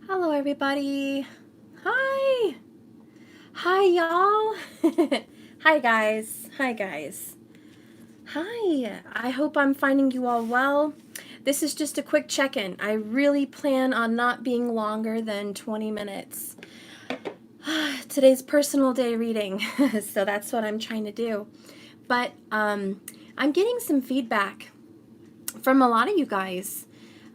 Hello, everybody. Hi. Hi, y'all. Hi, guys. Hi, guys. Hi. I hope I'm finding you all well. This is just a quick check-in. I really plan on not being longer than 20 minutes. Today's personal day reading, so that's what I'm trying to do. But I'm getting some feedback from a lot of you guys.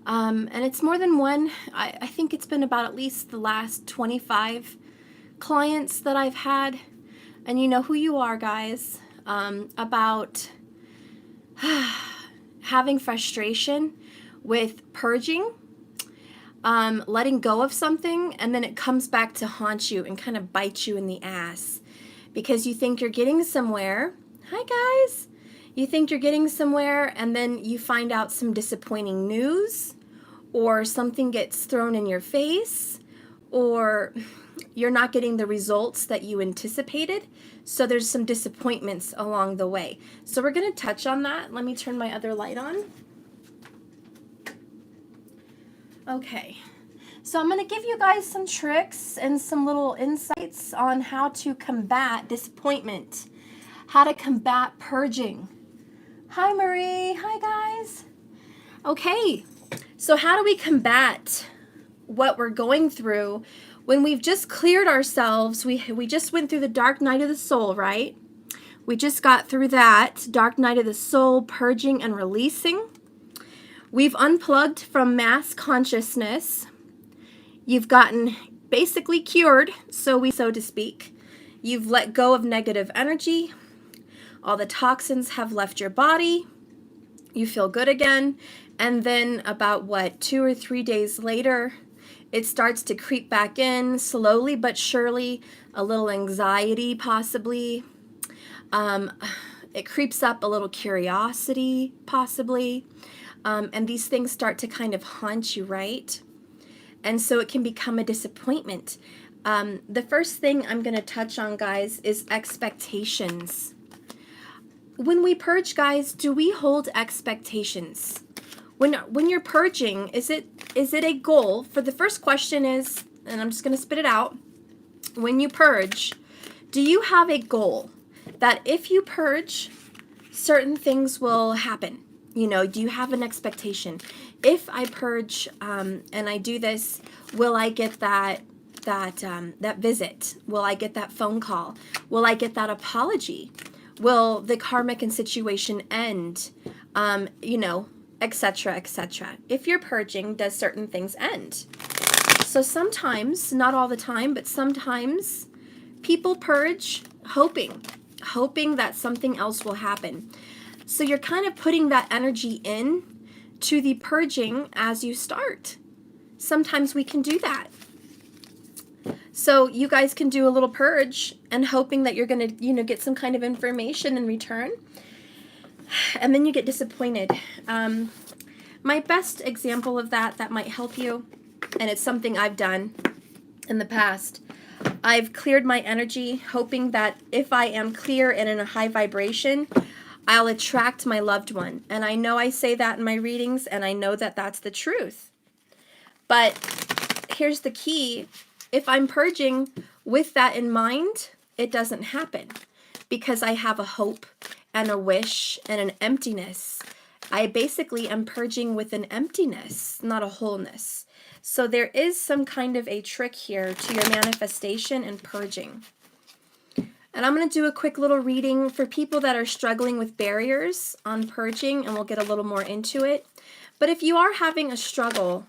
And it's more than one. I think it's been about at least the last 25 clients that I've had, and you know who you are, guys, about having frustration with purging, letting go of something, and then it comes back to haunt you and kind of bite you in the ass because you think you're getting somewhere. Hi, guys. You think you're getting somewhere, and then you find out some disappointing news, or something gets thrown in your face, or you're not getting the results that you anticipated. So there's some disappointments along the way. So we're going to touch on that. Let me turn my other light on. Okay. So I'm going to give you guys some tricks and some little insights on how to combat disappointment, how to combat purging. Hi, Marie. Hi, guys. Okay. So how do we combat what we're going through when we've just cleared ourselves? We just went through the dark night of the soul, right? We just got through that dark night of the soul, purging and releasing. We've unplugged from mass consciousness. You've gotten basically cured, so to speak. You've let go of negative energy. All the toxins have left your body. You feel good again. And then about 2 or 3 days later, it starts to creep back in slowly but surely, a little anxiety possibly. It creeps up a little curiosity possibly. And these things start to kind of haunt you, right? And so it can become a disappointment. The first thing I'm going to touch on, guys, is expectations. When we purge, guys, do we hold expectations? When you're purging, is it a goal? For the first question is, and I'm just going to spit it out. When you purge, do you have a goal that if you purge, certain things will happen? You know, do you have an expectation? If I purge and I do this, will I get that visit? Will I get that phone call? Will I get that apology? Will the karmic and situation end? You know, etc., etc. If you're purging, does certain things end? So sometimes, not all the time, but sometimes people purge hoping that something else will happen. So you're kind of putting that energy in to the purging as you start. Sometimes we can do that. So you guys can do a little purge and hoping that you're going to, you know, get some kind of information in return. And then you get disappointed. My best example of that might help you, and it's something I've done in the past. I've cleared my energy, hoping that if I am clear and in a high vibration, I'll attract my loved one. And I know I say that in my readings, and I know that that's the truth. But here's the key. If I'm purging with that in mind, it doesn't happen because I have a hope and a wish and an emptiness. I basically am purging with an emptiness, not a wholeness. So there is some kind of a trick here to your manifestation and purging. And I'm going to do a quick little reading for people that are struggling with barriers on purging, and we'll get a little more into it. But if you are having a struggle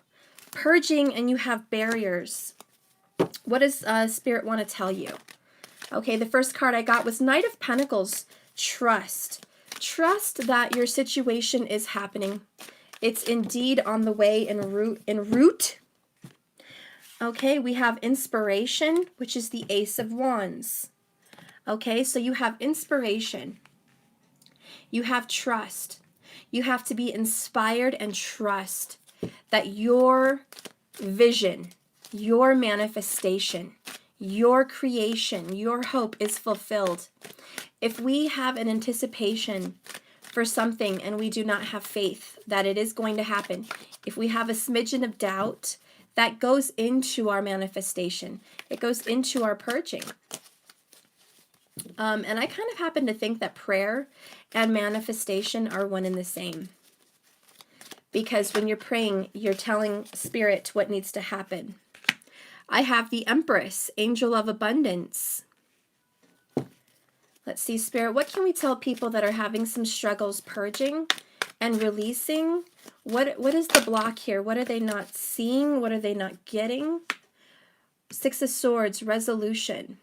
purging and you have barriers, what does Spirit want to tell you? Okay, the first card I got was Knight of Pentacles. Trust. Trust that your situation is happening. It's indeed on the way en route. Okay, we have Inspiration, which is the Ace of Wands. Okay, so you have inspiration. You have trust. You have to be inspired and trust that your vision, your manifestation, your creation, your hope is fulfilled. If we have an anticipation for something and we do not have faith that it is going to happen, if we have a smidgen of doubt that goes into our manifestation. It goes into our purging. And I kind of happen to think that prayer and manifestation are one and the same. Because when you're praying, you're telling Spirit what needs to happen. I have the Empress, Angel of Abundance. Let's see, Spirit, what can we tell people that are having some struggles purging and releasing? What is the block here? What are they not seeing? What are they not getting? Six of Swords, resolution.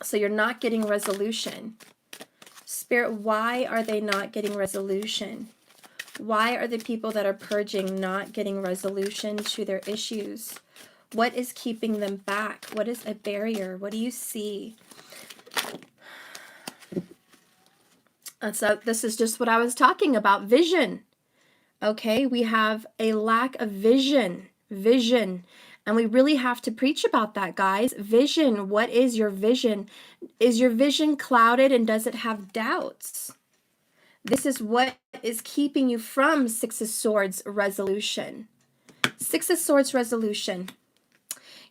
So you're not getting resolution. Spirit, why are they not getting resolution? Why are the people that are purging not getting resolution to their issues? What is keeping them back? What is a barrier? What do you see? So this is just what I was talking about, vision. Okay, we have a lack of vision. And we really have to preach about that, guys. Vision, what is your vision? Is your vision clouded and does it have doubts? This is what is keeping you from Six of Swords resolution. Six of Swords resolution.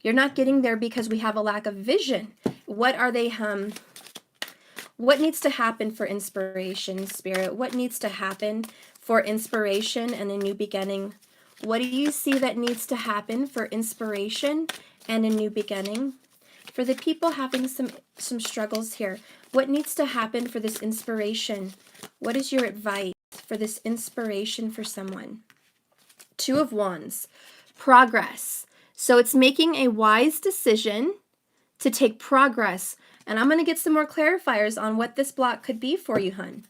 You're not getting there because we have a lack of vision. What are they, what needs to happen for inspiration, Spirit? What needs to happen for inspiration and a new beginning? What do you see that needs to happen for inspiration and a new beginning? For the people having some struggles here, what needs to happen for this inspiration? What is your advice for this inspiration for someone? Two of Wands, progress. So it's making a wise decision to take progress. And I'm going to get some more clarifiers on what this block could be for you, hun.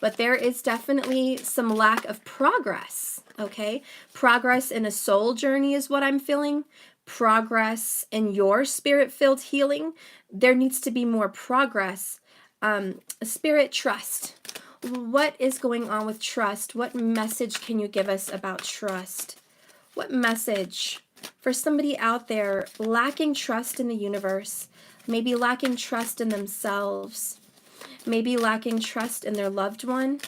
But there is definitely some lack of progress, okay? Progress in a soul journey is what I'm feeling. Progress in your spirit-filled healing. There needs to be more progress. Spirit trust. What is going on with trust? What message can you give us about trust? What message for somebody out there lacking trust in the universe, maybe lacking trust in themselves, maybe lacking trust in their loved one?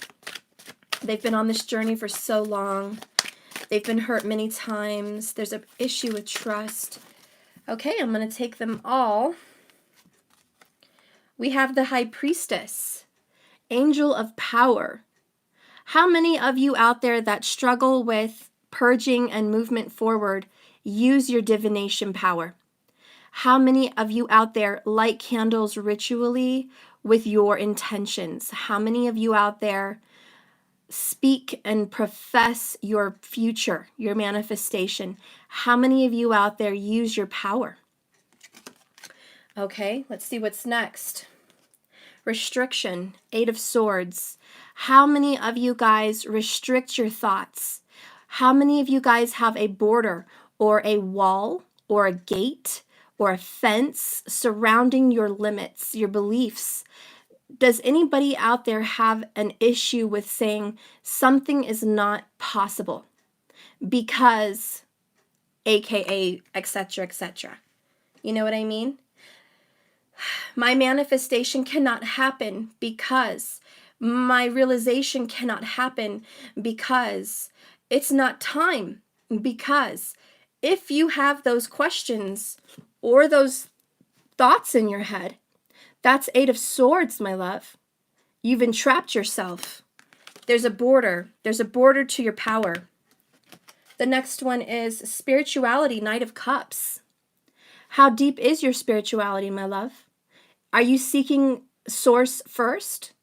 They've been on this journey for so long. They've been hurt many times. There's an issue with trust. Okay, I'm going to take them all. We have the High Priestess, Angel of Power. How many of you out there that struggle with purging and movement forward use your divination power? How many of you out there light candles ritually with your intentions? How many of you out there speak and profess your future, your manifestation? How many of you out there use your power? Okay, let's see what's next. Restriction, Eight of Swords. How many of you guys restrict your thoughts? How many of you guys have a border or a wall or a gate or a fence surrounding your limits, your beliefs? Does anybody out there have an issue with saying something is not possible because AKA, etc., etc.? You know what I mean? My manifestation cannot happen because my realization cannot happen because it's not time. Because if you have those questions or those thoughts in your head, that's Eight of Swords, my love. You've entrapped yourself. There's a border. There's a border to your power. The next one is spirituality, Knight of Cups. How deep is your spirituality, my love? Are you seeking source first?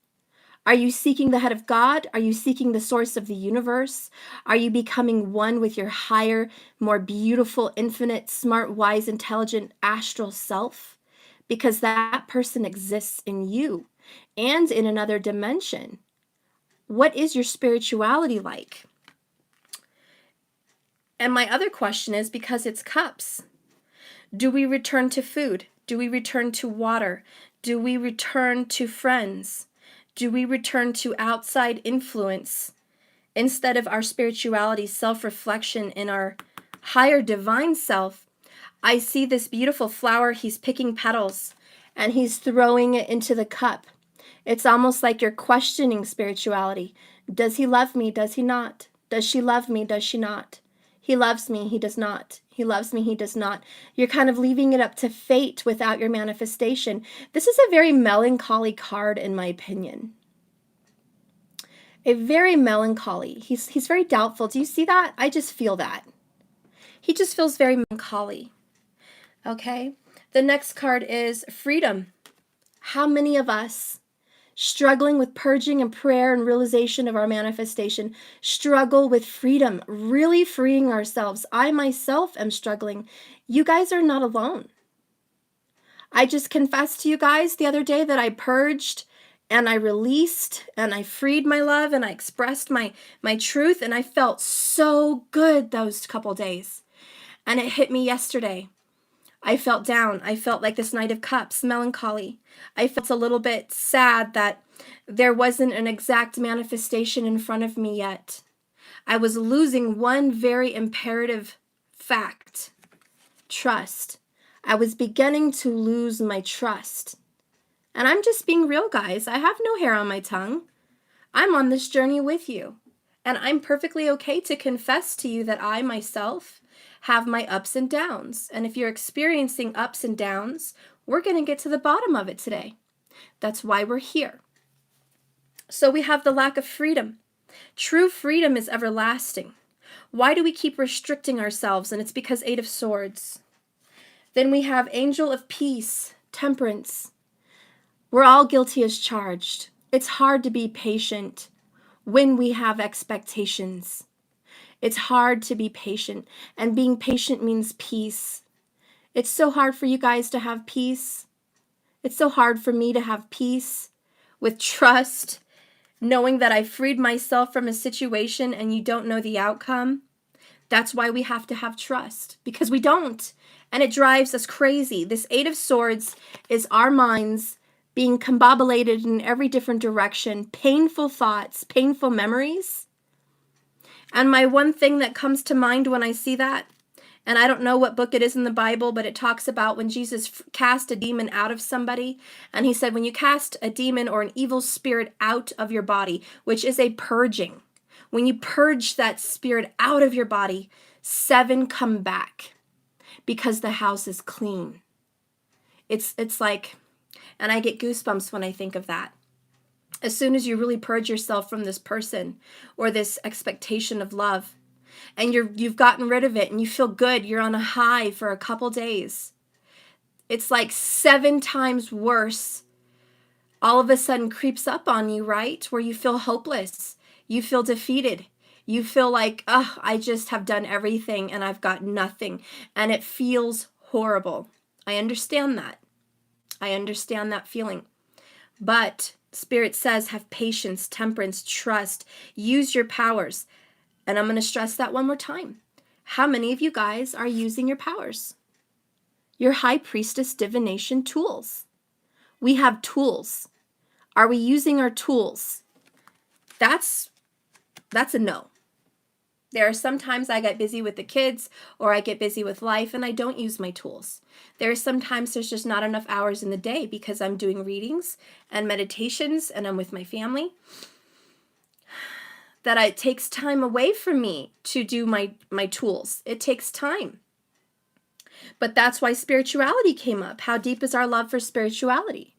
Are you seeking the head of God? Are you seeking the source of the universe? Are you becoming one with your higher, more beautiful, infinite, smart, wise, intelligent, astral self? Because that person exists in you and in another dimension. What is your spirituality like? And my other question is, because it's cups, do we return to food? Do we return to water? Do we return to friends? Do we return to outside influence instead of our spirituality, self-reflection in our higher divine self? I see this beautiful flower. He's picking petals and he's throwing it into the cup. It's almost like you're questioning spirituality. Does he love me? Does he not? Does she love me? Does she not? He loves me. He does not. He loves me. He does not. You're kind of leaving it up to fate without your manifestation. This is a very melancholy card, in my opinion. A very melancholy. He's very doubtful. Do you see that? I just feel that. He just feels very melancholy. Okay? The next card is freedom. How many of us, struggling with purging and prayer and realization of our manifestation, struggle with freedom, really freeing ourselves? I myself am struggling. You guys are not alone. I just confessed to you guys the other day that I purged and I released and I freed my love and I expressed my truth, and I felt so good those couple days. And it hit me yesterday. I felt down. I felt like this Knight of Cups, melancholy. I felt a little bit sad that there wasn't an exact manifestation in front of me yet. I was losing one very imperative fact: trust. I was beginning to lose my trust. And I'm just being real, guys. I have no hair on my tongue. I'm on this journey with you. And I'm perfectly okay to confess to you that I myself have my ups and downs. And if you're experiencing ups and downs, we're going to get to the bottom of it today. That's why we're here. So we have the lack of freedom. True freedom is everlasting. Why do we keep restricting ourselves? And it's because 8 of Swords. Then we have Angel of Peace, Temperance. We're all guilty as charged. It's hard to be patient when we have expectations. It's hard to be patient, and being patient means peace. It's so hard for you guys to have peace. It's so hard for me to have peace with trust, knowing that I freed myself from a situation and you don't know the outcome. That's why we have to have trust, because we don't, and it drives us crazy. This 8 of Swords is our minds being combobulated in every different direction, painful thoughts, painful memories. And my one thing that comes to mind when I see that, and I don't know what book it is in the Bible, but it talks about when Jesus cast a demon out of somebody. And he said, when you cast a demon or an evil spirit out of your body, which is a purging, when you purge that spirit out of your body, 7 come back because the house is clean. It's like, and I get goosebumps when I think of that. As soon as you really purge yourself from this person or this expectation of love, and you've gotten rid of it and you feel good, you're on a high for a couple days, it's like 7 times worse all of a sudden creeps up on you, right? Where you feel hopeless, you feel defeated, you feel like, oh, I just have done everything and I've got nothing, and it feels horrible. I understand that. I understand that feeling. But Spirit says, have patience, temperance, trust, use your powers. And I'm going to stress that one more time. How many of you guys are using your powers? Your High Priestess divination tools. We have tools. Are we using our tools? That's a no. There are sometimes I get busy with the kids or I get busy with life and I don't use my tools. There are sometimes there's just not enough hours in the day because I'm doing readings and meditations and I'm with my family, that it takes time away from me to do my tools. It takes time. But that's why spirituality came up. How deep is our love for spirituality?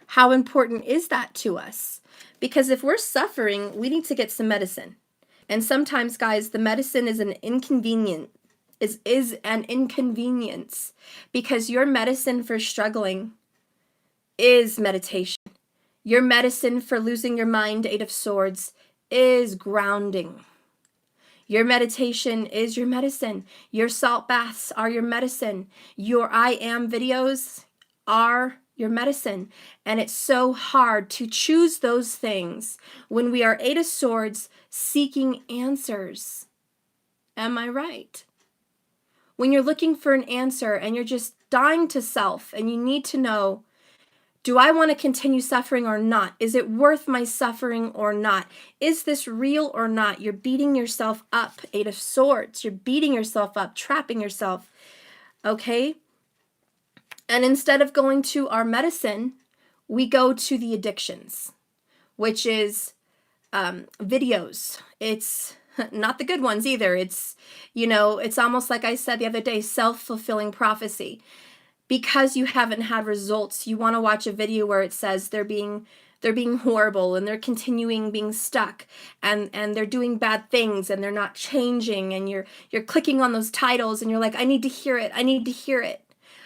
How important is that to us? Because if we're suffering, we need to get some medicine. And sometimes, guys, the medicine is an inconvenience, is an inconvenience, because your medicine for struggling is meditation. Your medicine for losing your mind, 8 of Swords, is grounding. Your meditation is your medicine. Your salt baths are your medicine. Your I am videos are your medicine. And it's so hard to choose those things when we are 8 of Swords seeking answers. Am I right? When you're looking for an answer and you're just dying to self and you need to know, do I want to continue suffering or not? Is it worth my suffering or not? Is this real or not? You're beating yourself up, 8 of Swords. You're beating yourself up, trapping yourself. Okay? And instead of going to our medicine, we go to the addictions, which is videos. It's Not the good ones either. It's, it's almost like I said the other day, self-fulfilling prophecy. Because you haven't had results, you want to watch a video where it says they're being horrible and they're continuing being stuck and they're doing bad things and they're not changing, and you're clicking on those titles and you're like, I need to hear it. I need to hear it.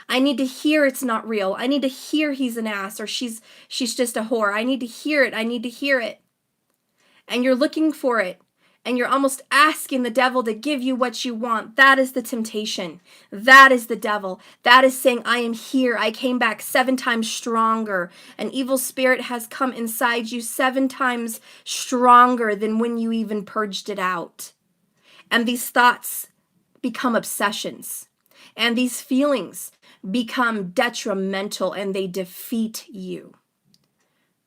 I need to hear it's not real. I need to hear he's an ass or she's just a whore. I need to hear it. I need to hear it. And you're looking for it. And you're almost asking the devil to give you what you want. That is the temptation. That is the devil. That is saying, I am here. I came back 7 times stronger. An evil spirit has come inside you 7 times stronger than when you even purged it out. And these thoughts become obsessions. And these feelings become detrimental and they defeat you.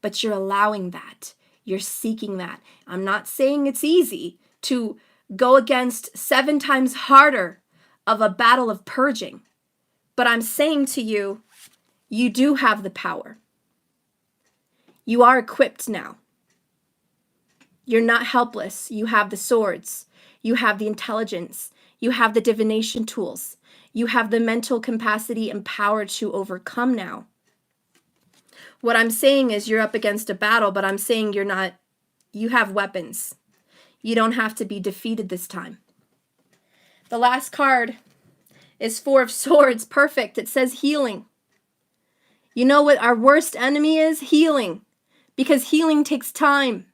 But you're allowing that. You're seeking that. I'm not saying it's easy to go against 7 times harder of a battle of purging. But I'm saying to you, you do have the power. You are equipped now. You're not helpless. You have the swords. You have the intelligence. You have the divination tools. You have the mental capacity and power to overcome now. What I'm saying is you're up against a battle, but I'm saying you have weapons. You don't have to be defeated this time. The last card is 4 of Swords. Perfect. It says healing. You know what our worst enemy is? Healing. Because healing takes time.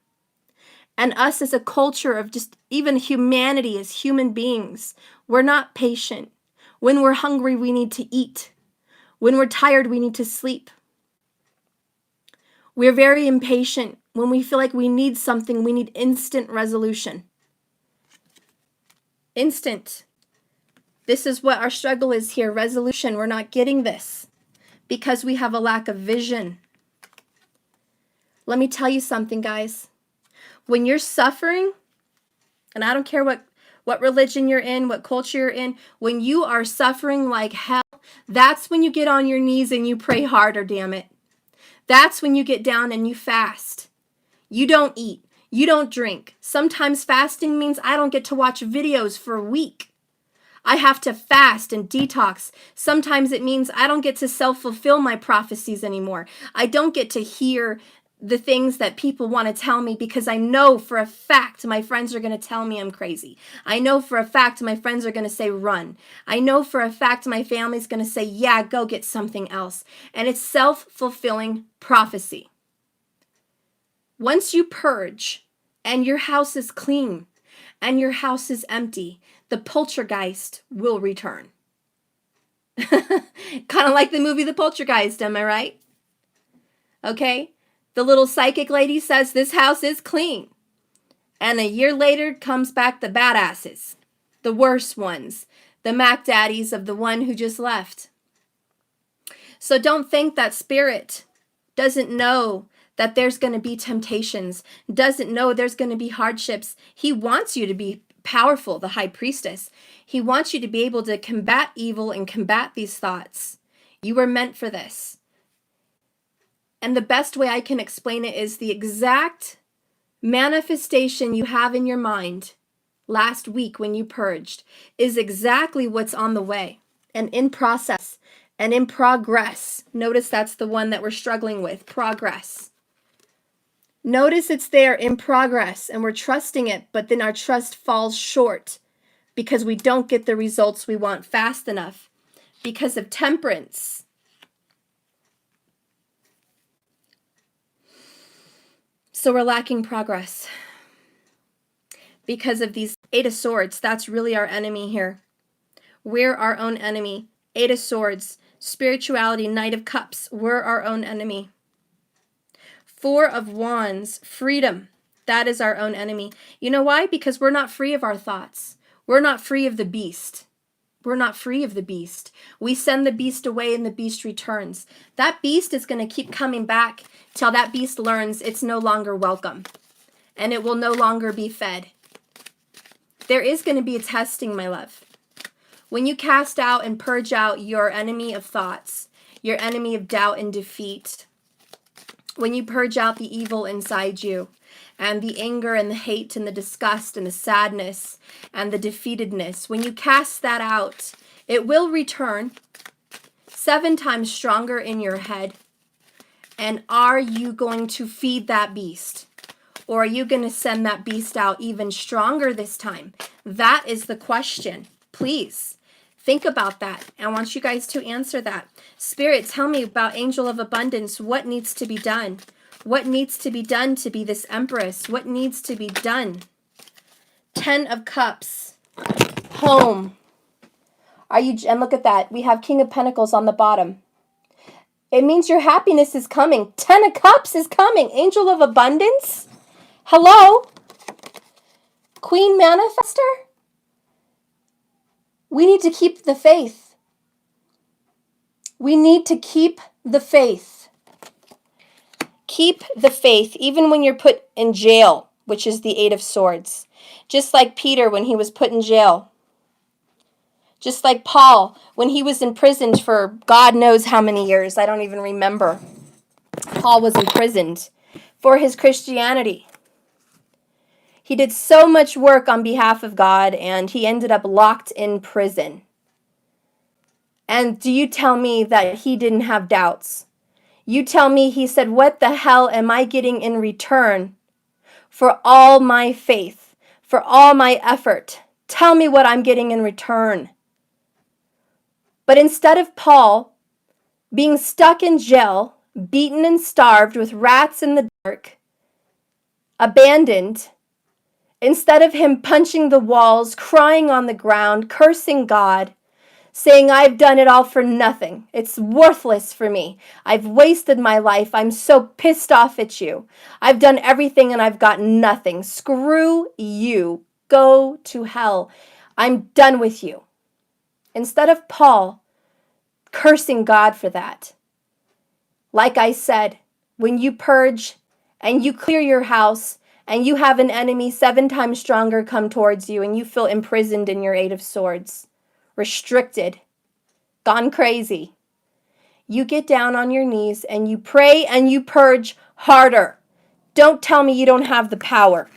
And us as a culture of just even humanity as human beings, we're not patient. When we're hungry, we need to eat. When we're tired, we need to sleep. We're very impatient. When we feel like we need something, we need instant resolution. Instant. This is what our struggle is here, resolution. We're not getting this because we have a lack of vision. Let me tell you something, guys. When you're suffering, and I don't care what religion you're in, what culture you're in, when you are suffering like hell, that's when you get on your knees and you pray harder, damn it. That's when you get down and you fast. You don't eat. You don't drink. Sometimes fasting means I don't get to watch videos for a week. I have to fast and detox. Sometimes it means I don't get to self-fulfill my prophecies anymore. I don't get to hear the things that people want to tell me because I know for a fact my friends are going to tell me I'm crazy. I know for a fact my friends are going to say run. I know for a fact my family's going to say, yeah, go get something else. And it's self-fulfilling prophecy. Once you purge and your house is clean and your house is empty, the poltergeist will return. Kind of like the movie The Poltergeist, am I right? Okay? The little psychic lady says this house is clean. And a year later comes back the badasses, the worst ones, the Mac daddies of the one who just left. So don't think that spirit doesn't know that there's going to be temptations, doesn't know there's going to be hardships. He wants you to be powerful, the high priestess. He wants you to be able to combat evil and combat these thoughts. You were meant for this. And the best way I can explain it is the exact manifestation you have in your mind last week when you purged is exactly what's on the way and in process and in progress. Notice that's the one that we're struggling with, progress. Notice it's there in progress and we're trusting it, but then our trust falls short because we don't get the results we want fast enough because of temperance. So we're lacking progress because of these 8 of Swords. That's really our enemy here. We're our own enemy. 8 of Swords, spirituality, Knight of Cups. We're our own enemy. 4 of Wands, freedom. That is our own enemy. You know why? Because we're not free of our thoughts. We're not free of the beast. We're not free of the beast. We send the beast away and the beast returns. That beast is going to keep coming back till that beast learns it's no longer welcome and it will no longer be fed. There is going to be a testing, my love. When you cast out and purge out your enemy of thoughts, your enemy of doubt and defeat, when you purge out the evil inside you, and the anger and the hate and the disgust and the sadness and the defeatedness, when you cast that out, it will return 7 times stronger in your head. And are you going to feed that beast? Or are you going to send that beast out even stronger this time? That is the question. Please think about that. I want you guys to answer that. Spirit, tell me about Angel of Abundance. What needs to be done? What needs to be done to be this Empress? What needs to be done? 10 of Cups. Home. And look at that. We have King of Pentacles on the bottom. It means your happiness is coming. 10 of Cups is coming. Angel of Abundance. Hello? Queen Manifester? We need to keep the faith. We need to keep the faith. Keep the faith, even when you're put in jail, which is the 8 of Swords. Just like Peter when he was put in jail. Just like Paul when he was imprisoned for God knows how many years. I don't even remember. Paul was imprisoned for his Christianity. He did so much work on behalf of God, and he ended up locked in prison. And do you tell me that he didn't have doubts? You tell me he said, what the hell am I getting in return for all my faith, for all my effort? Tell me what I'm getting in return. But instead of Paul being stuck in jail, beaten and starved with rats in the dark, abandoned, instead of him punching the walls, crying on the ground, cursing God, saying, I've done it all for nothing. It's worthless for me. I've wasted my life. I'm so pissed off at you. I've done everything and I've got nothing. Screw you. Go to hell. I'm done with you. Instead of Paul cursing God for that, like I said, when you purge and you clear your house, and you have an enemy 7 times stronger come towards you, and you feel imprisoned in your 8 of Swords, restricted, gone crazy. You get down on your knees and you pray and you purge harder. Don't tell me you don't have the power.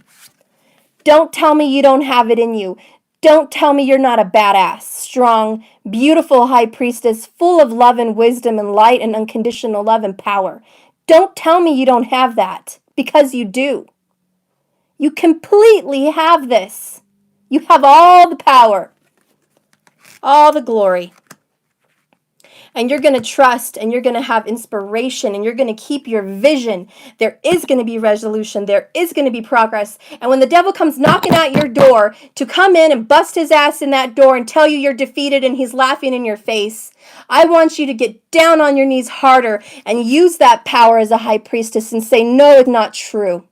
Don't tell me you don't have it in you. Don't tell me you're not a badass, strong, beautiful high priestess, full of love and wisdom and light and unconditional love and power. Don't tell me you don't have that, because you do. You completely have this. You have all the power, all the glory. And you're going to trust, and you're going to have inspiration, and you're going to keep your vision. There is going to be resolution. There is going to be progress. And when the devil comes knocking at your door to come in and bust his ass in that door and tell you you're defeated and he's laughing in your face, I want you to get down on your knees harder and use that power as a high priestess and say, no, it's not true.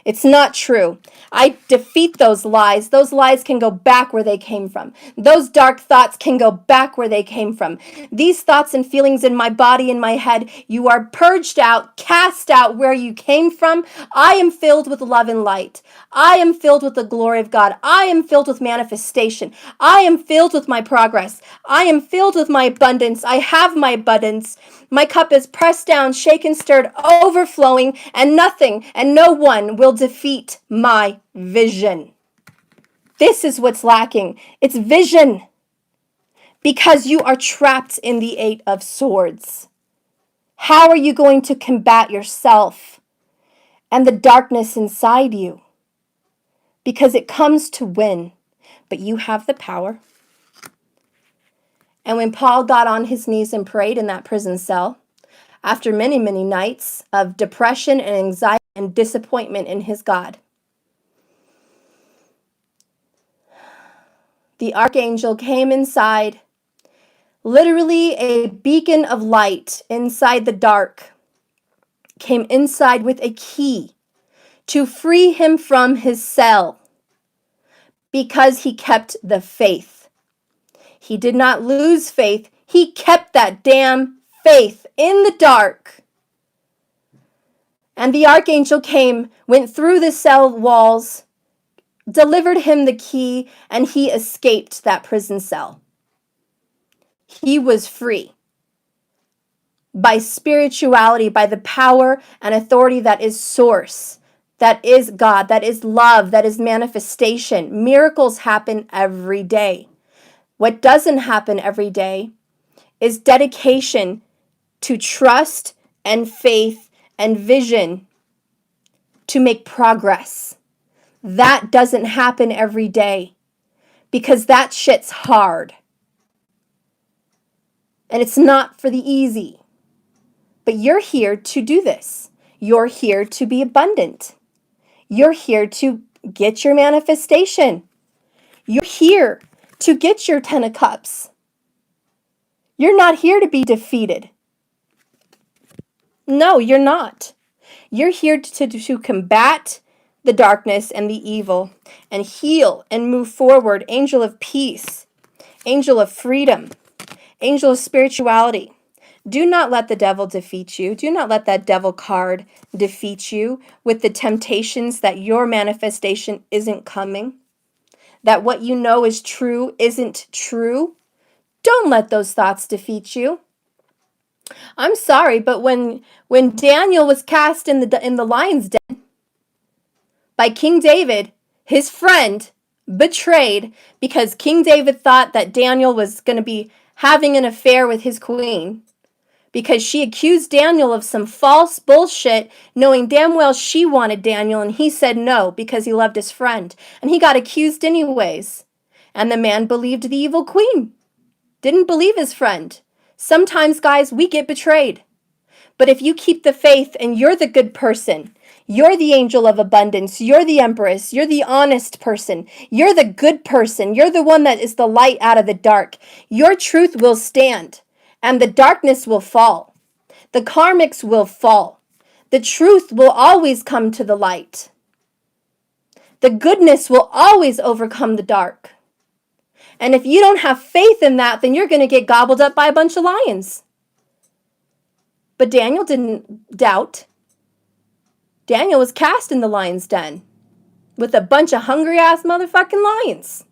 It's not true. I defeat those lies. Those lies can go back where they came from. Those dark thoughts can go back where they came from. These thoughts and feelings in my body and my head, you are purged out, cast out where you came from. I am filled with love and light. I am filled with the glory of God. I am filled with manifestation. I am filled with my progress. I am filled with my abundance. I have my abundance. My cup is pressed down, shaken, stirred, overflowing, and nothing and no one will defeat my vision. This is what's lacking. It's vision. Because you are trapped in the 8 of Swords. How are you going to combat yourself and the darkness inside you? Because it comes to win, but you have the power. And when Paul got on his knees and prayed in that prison cell, after many, many nights of depression and anxiety and disappointment in his God, the archangel came inside, literally a beacon of light inside the dark, came inside with a key to free him from his cell because he kept the faith. He did not lose faith. He kept that damn faith in the dark. And the archangel came, went through the cell walls, delivered him the key, and he escaped that prison cell. He was free by spirituality, by the power and authority that is source, that is God, that is love, that is manifestation. Miracles happen every day. What doesn't happen every day is dedication to trust and faith and vision to make progress. That doesn't happen every day because that shit's hard. And it's not for the easy. But you're here to do this. You're here to be abundant. You're here to get your manifestation. You're here to get your 10 of cups. You're not here to be defeated. No, you're not. You're here to combat the darkness and the evil and heal and move forward. Angel of peace, angel of freedom, angel of spirituality. Do not let the devil defeat you. Do not let that devil card defeat you with the temptations that your manifestation isn't coming, that what you know is true isn't true. Don't let those thoughts defeat you. I'm sorry, but when Daniel was cast in the lion's den by King David, his friend betrayed because King David thought that Daniel was going to be having an affair with his queen because she accused Daniel of some false bullshit, knowing damn well she wanted Daniel, and he said no because he loved his friend. And he got accused anyways. And the man believed the evil queen, didn't believe his friend. Sometimes, guys, we get betrayed. But if you keep the faith and you're the good person, you're the angel of abundance, you're the empress, you're the honest person, you're the good person, you're the one that is the light out of the dark, your truth will stand. And the darkness will fall. The karmics will fall. The truth will always come to the light. The goodness will always overcome the dark. And if you don't have faith in that, then you're going to get gobbled up by a bunch of lions. But Daniel didn't doubt. Daniel was cast in the lion's den with a bunch of hungry-ass motherfucking lions.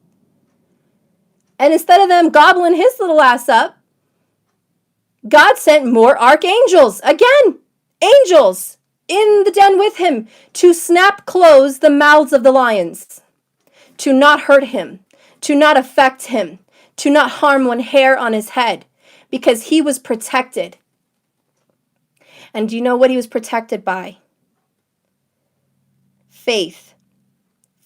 And instead of them gobbling his little ass up, God sent more archangels, again, angels, in the den with him to snap close the mouths of the lions, to not hurt him, to not affect him, to not harm one hair on his head, because he was protected. And do you know what he was protected by? Faith.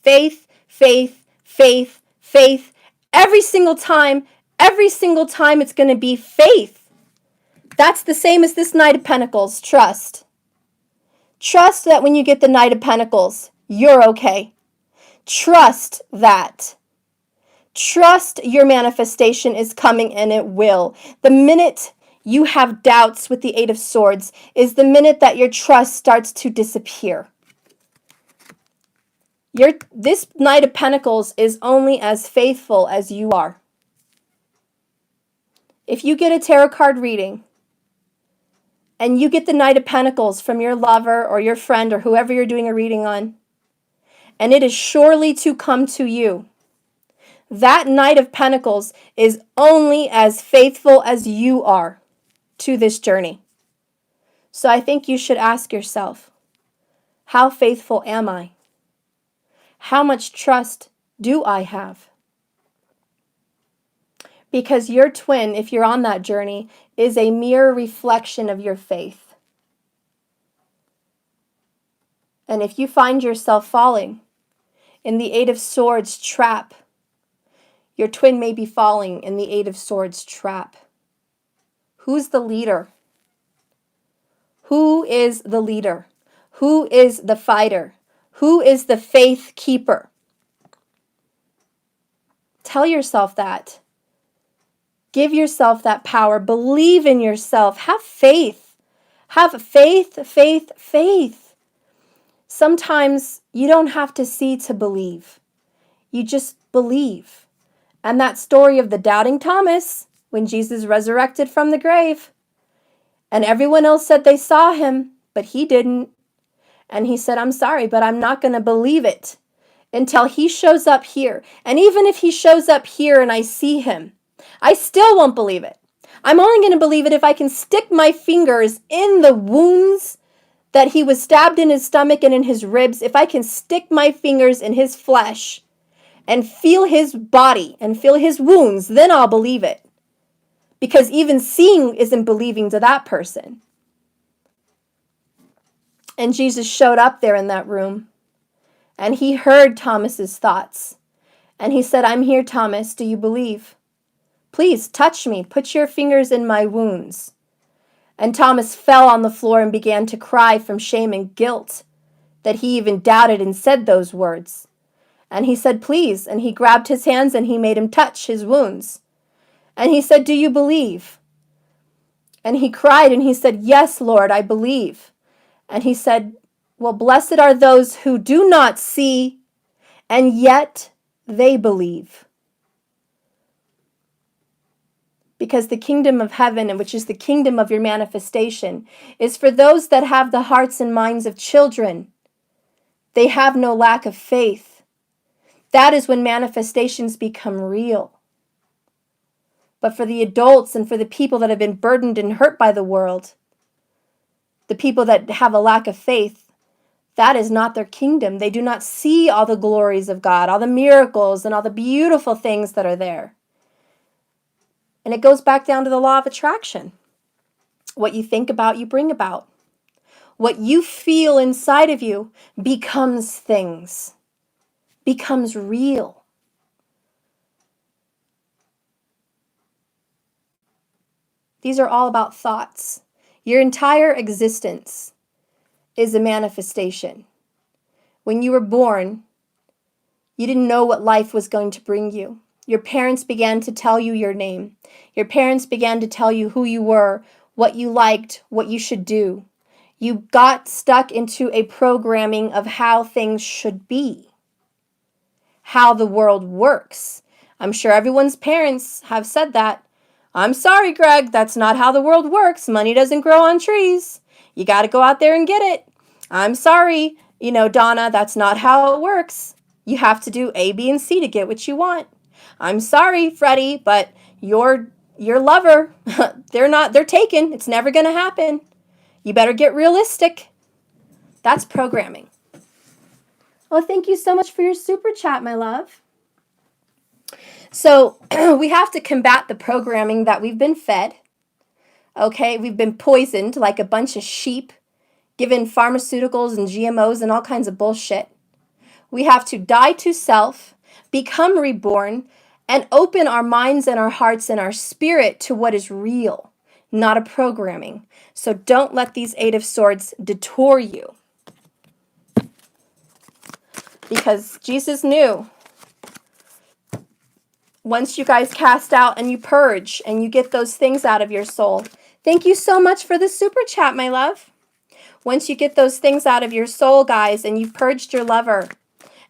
Faith, faith, faith, faith. Every single time it's going to be faith. That's the same as this Knight of Pentacles. Trust. Trust that when you get the Knight of Pentacles, you're okay. Trust that. Trust your manifestation is coming and it will. The minute you have doubts with the Eight of Swords is the minute that your trust starts to disappear. This Knight of Pentacles is only as faithful as you are. If you get a tarot card reading, and you get the Knight of Pentacles from your lover or your friend or whoever you're doing a reading on, and it is surely to come to you, that Knight of Pentacles is only as faithful as you are to this journey. So I think you should ask yourself, how faithful am I? How much trust do I have? Because your twin, if you're on that journey, is a mirror reflection of your faith. And if you find yourself falling in the Eight of Swords trap, your twin may be falling in the Eight of Swords trap. Who's the leader? Who is the leader? Who is the fighter? Who is the faith keeper? Tell yourself that. Give yourself that power. Believe in yourself. Have faith. Have faith, faith, faith. Sometimes you don't have to see to believe. You just believe. And that story of the doubting Thomas, when Jesus resurrected from the grave, and everyone else said they saw him, but he didn't. And he said, I'm sorry, but I'm not going to believe it until he shows up here. And even if he shows up here and I see him, I still won't believe it. I'm only going to believe it if I can stick my fingers in the wounds that he was stabbed in his stomach and in his ribs, if I can stick my fingers in his flesh and feel his body and feel his wounds, then I'll believe it. Because even seeing isn't believing to that person. And Jesus showed up there in that room, and he heard Thomas's thoughts. And he said, I'm here, Thomas. Do you believe? Please touch me. Put your fingers in my wounds. And Thomas fell on the floor and began to cry from shame and guilt that he even doubted and said those words. And he said, please. And he grabbed his hands and he made him touch his wounds. And he said, do you believe? And he cried and he said, yes, Lord, I believe. And he said, well, blessed are those who do not see, and yet they believe. Because the kingdom of heaven, which is the kingdom of your manifestation, is for those that have the hearts and minds of children. They have no lack of faith. That is when manifestations become real. But for the adults and for the people that have been burdened and hurt by the world, the people that have a lack of faith, that is not their kingdom. They do not see all the glories of God, all the miracles and all the beautiful things that are there. And it goes back down to the law of attraction. What you think about, you bring about. What you feel inside of you becomes things, becomes real. These are all about thoughts. Your entire existence is a manifestation. When you were born, you didn't know what life was going to bring you. Your parents began to tell you your name. Your parents began to tell you who you were, what you liked, what you should do. You got stuck into a programming of how things should be, how the world works. I'm sure everyone's parents have said that. I'm sorry, Greg, that's not how the world works. Money doesn't grow on trees. You got to go out there and get it. I'm sorry, Donna, that's not how it works. You have to do A, B, and C to get what you want. I'm sorry, Freddie, but your lover, they're taken. It's never going to happen. You better get realistic. That's programming. Well, thank you so much for your super chat, my love. So we have to combat the programming that we've been fed. Okay, we've been poisoned like a bunch of sheep, given pharmaceuticals and GMOs and all kinds of bullshit. We have to die to self, become reborn, and open our minds and our hearts and our spirit to what is real, not a programming. So don't let these Eight of Swords detour you. Because Jesus knew once you guys cast out and you purge and you get those things out of your soul. Thank you so much for the super chat, my love. Once you get those things out of your soul, guys, and you've purged your lover,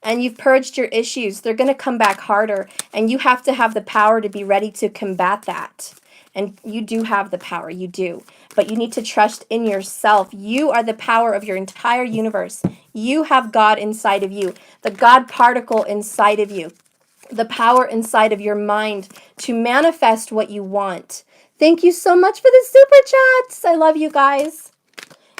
and you've purged your issues, they're going to come back harder. And you have to have the power to be ready to combat that. And you do have the power, you do. But you need to trust in yourself. You are the power of your entire universe. You have God inside of you, the God particle inside of you, the power inside of your mind to manifest what you want. Thank you so much for the super chats. I love you guys.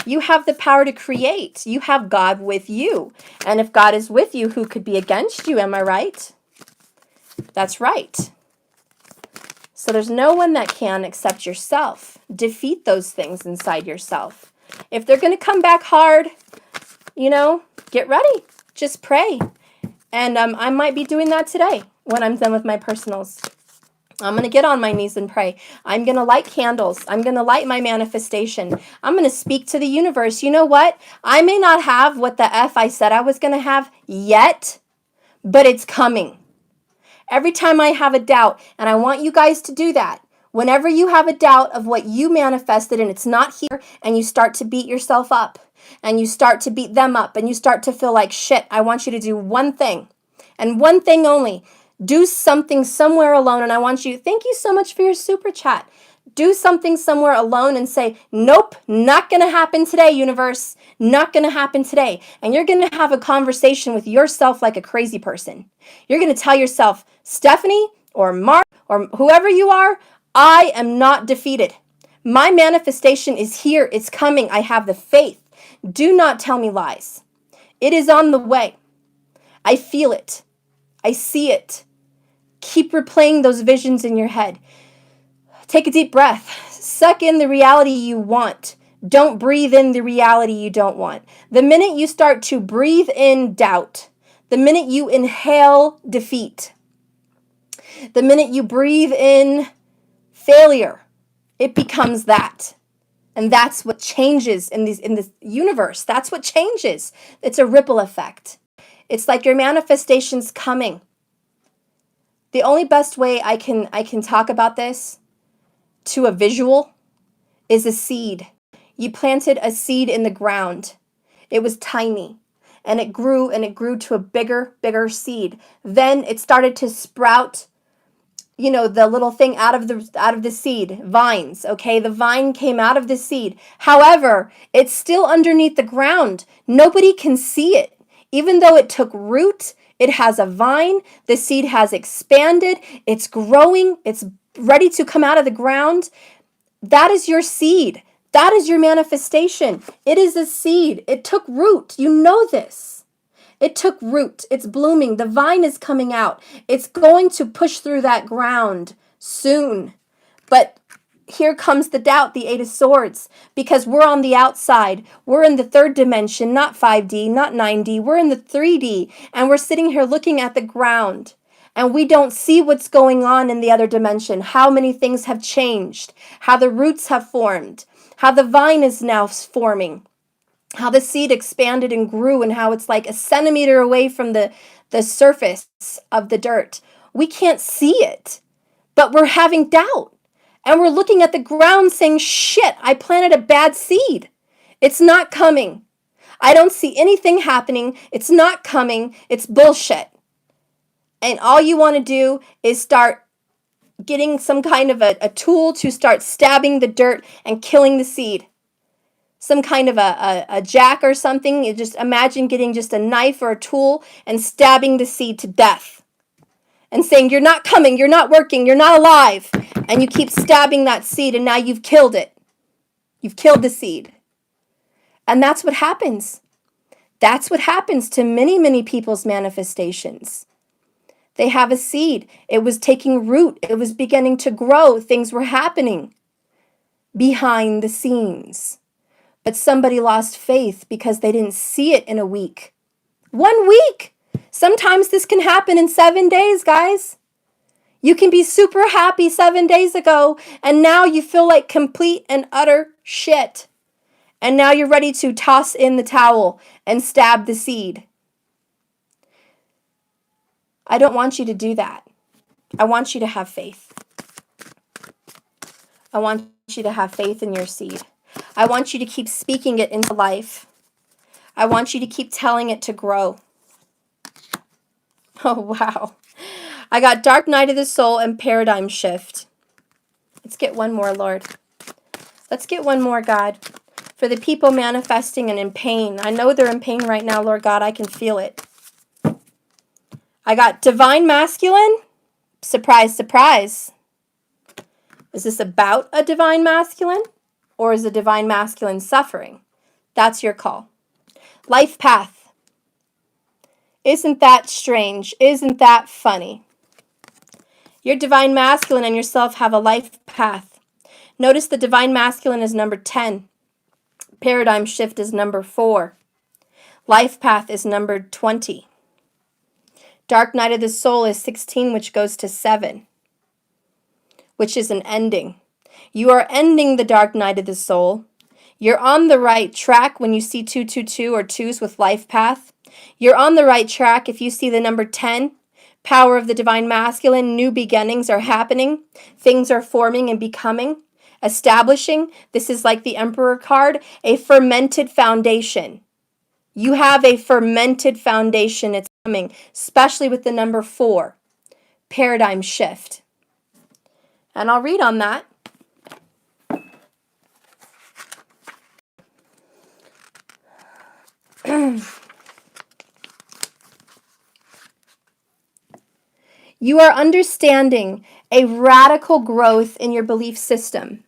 You have the power to create. You have God with you. And if God is with you, who could be against you? Am I right? That's right. So there's no one that can except yourself. Defeat those things inside yourself. If they're going to come back hard, get ready. Just pray. And I might be doing that today when I'm done with my personals. I'm going to get on my knees and pray. I'm going to light candles. I'm going to light my manifestation. I'm going to speak to the universe. You know what? I may not have what the F I said I was going to have yet, but it's coming. Every time I have a doubt, and I want you guys to do that, whenever you have a doubt of what you manifested and it's not here, and you start to beat yourself up, and you start to beat them up, and you start to feel like shit, I want you to do one thing, and one thing only. Do something somewhere alone, and I want you, thank you so much for your super chat. Do something somewhere alone and say, nope, not going to happen today, universe. Not going to happen today. And you're going to have a conversation with yourself like a crazy person. You're going to tell yourself, Stephanie or Mark or whoever you are, I am not defeated. My manifestation is here. It's coming. I have the faith. Do not tell me lies. It is on the way. I feel it. I see it. Keep replaying those visions in your head. Take a deep breath. Suck in the reality you want. Don't breathe in the reality you don't want. The minute you start to breathe in doubt, the minute you inhale defeat, the minute you breathe in failure, it becomes that. And that's what changes in this universe. That's what changes. It's a ripple effect. It's like your manifestation's coming. The only best way I can talk about this to a visual is a seed. You planted a seed in the ground. It was tiny, and it grew to a bigger seed. Then it started to sprout, the little thing out of the seed, vines, okay? The vine came out of the seed. However, it's still underneath the ground. Nobody can see it. Even though it took root, it has a vine, the seed has expanded, it's growing, it's ready to come out of the ground. That is your seed. That is your manifestation. It is a seed. It took root. You know this. It took root. It's blooming. The vine is coming out. It's going to push through that ground soon. But here comes the doubt, the Eight of Swords, because we're on the outside. We're in the third dimension, not 5D, not 9D. We're in the 3D, and we're sitting here looking at the ground. And we don't see what's going on in the other dimension, how many things have changed, how the roots have formed, how the vine is now forming, how the seed expanded and grew, and how it's like a centimeter away from the surface of the dirt. We can't see it, but we're having doubt. And we're looking at the ground saying, shit, I planted a bad seed. It's not coming. I don't see anything happening. It's not coming. It's bullshit. And all you want to do is start getting some kind of a tool to start stabbing the dirt and killing the seed. Some kind of a jack or something. You just imagine getting just a knife or a tool and stabbing the seed to death. And saying, you're not coming, you're not working, you're not alive. And you keep stabbing that seed, and now you've killed it. You've killed the seed. And that's what happens. That's what happens to many, many people's manifestations. They have a seed. It was taking root. It was beginning to grow. Things were happening behind the scenes. But somebody lost faith because they didn't see it in a week. 1 week! Sometimes this can happen in 7 days, guys. You can be super happy 7 days ago, and now you feel like complete and utter shit. And now you're ready to toss in the towel and stab the seed. I don't want you to do that. I want you to have faith. I want you to have faith in your seed. I want you to keep speaking it into life. I want you to keep telling it to grow. Oh, wow. I got Dark Night of the Soul and Paradigm Shift. Let's get one more, Lord. Let's get one more, God. For the people manifesting and in pain. I know they're in pain right now, Lord God. I can feel it. I got Divine Masculine. Surprise, surprise. Is this about a Divine Masculine? Or is a Divine Masculine suffering? That's your call. Life Path. Isn't that strange? Isn't that funny? Your Divine Masculine and yourself have a life path. Notice the Divine Masculine is number 10. Paradigm Shift is number 4. Life Path is number 20. Dark Night of the Soul is 16, which goes to 7, which is an ending. You are ending the Dark Night of the Soul. You're on the right track when you see 222 or 2s with Life Path. You're on the right track if you see the number 10. Power of the Divine Masculine, new beginnings are happening. Things are forming and becoming, establishing. This is like the Emperor card, a fermented foundation. You have a fermented foundation. It's coming, especially with the number 4, Paradigm Shift. And I'll read on that. You are understanding a radical growth in your belief system.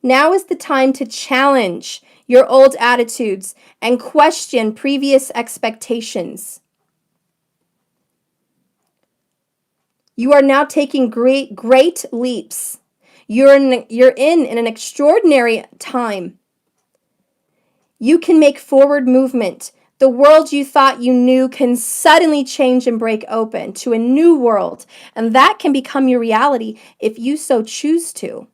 Now is the time to challenge your old attitudes and question previous expectations. You are now taking great leaps. You're in an extraordinary time. You can make forward movement. The world you thought you knew can suddenly change and break open to a new world, and that can become your reality if you so choose to.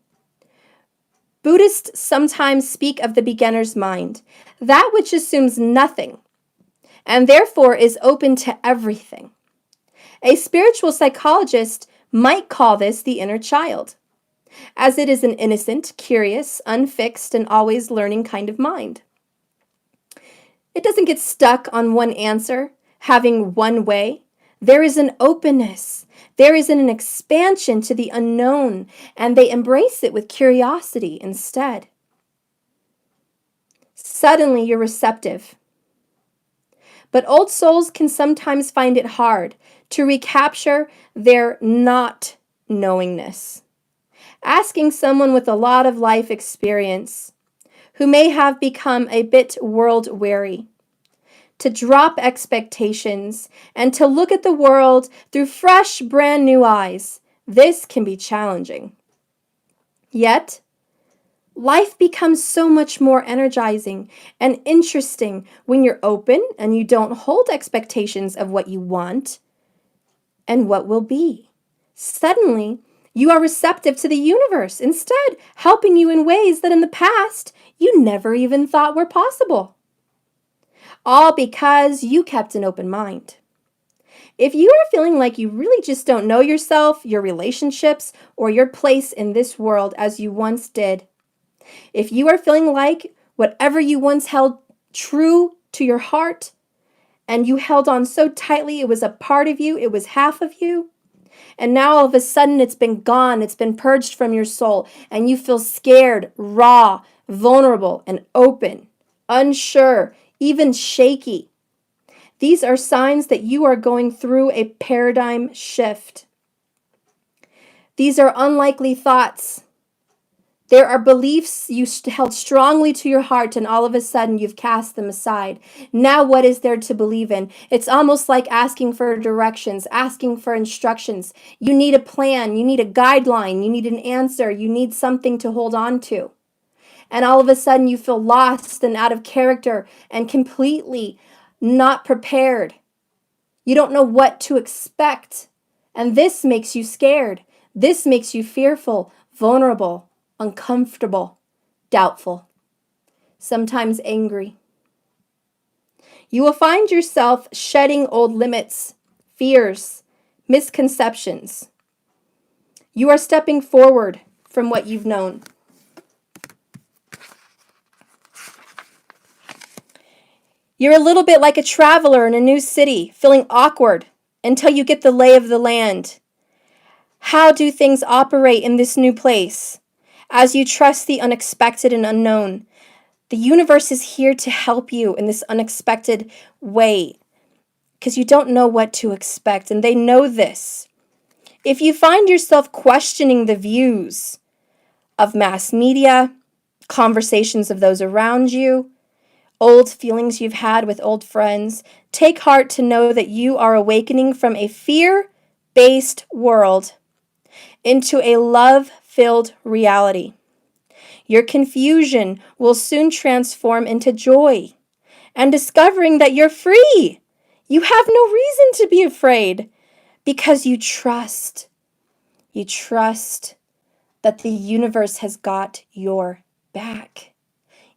Buddhists sometimes speak of the beginner's mind, that which assumes nothing, and therefore is open to everything. A spiritual psychologist might call this the inner child, as it is an innocent, curious, unfixed, and always learning kind of mind. It doesn't get stuck on one answer, having one way. There is an openness. There is an expansion to the unknown, and they embrace it with curiosity instead. Suddenly, you're receptive. But old souls can sometimes find it hard to recapture their not knowingness. Asking someone with a lot of life experience, who may have become a bit world weary, to drop expectations and to look at the world through fresh, brand new eyes, this can be challenging. Yet, life becomes so much more energizing and interesting when you're open and you don't hold expectations of what you want and what will be. Suddenly, you are receptive to the universe, instead helping you in ways that in the past you never even thought were possible. All because you kept an open mind. If you are feeling like you really just don't know yourself, your relationships, or your place in this world as you once did, if you are feeling like whatever you once held true to your heart, and you held on so tightly, it was a part of you, it was half of you, and now all of a sudden it's been gone, it's been purged from your soul, and you feel scared, raw, vulnerable, and open, unsure, even shaky. These are signs that you are going through a paradigm shift. These are unlikely thoughts. There are beliefs you held strongly to your heart, and all of a sudden you've cast them aside. Now what is there to believe in? It's almost like asking for directions, asking for instructions. You need a plan, you need a guideline, you need an answer, you need something to hold on to. And all of a sudden you feel lost and out of character and completely not prepared. You don't know what to expect. And this makes you scared. This makes you fearful, vulnerable, uncomfortable, doubtful, sometimes angry. You will find yourself shedding old limits, fears, misconceptions. You are stepping forward from what you've known. You're a little bit like a traveler in a new city, feeling awkward until you get the lay of the land. How do things operate in this new place? As you trust the unexpected and unknown, the universe is here to help you in this unexpected way because you don't know what to expect, and they know this. If you find yourself questioning the views of mass media, conversations of those around you, old feelings you've had with old friends, take heart to know that you are awakening from a fear-based world into a love-filled reality. Your confusion will soon transform into joy and discovering that you're free. You have no reason to be afraid because you trust. You trust that the universe has got your back.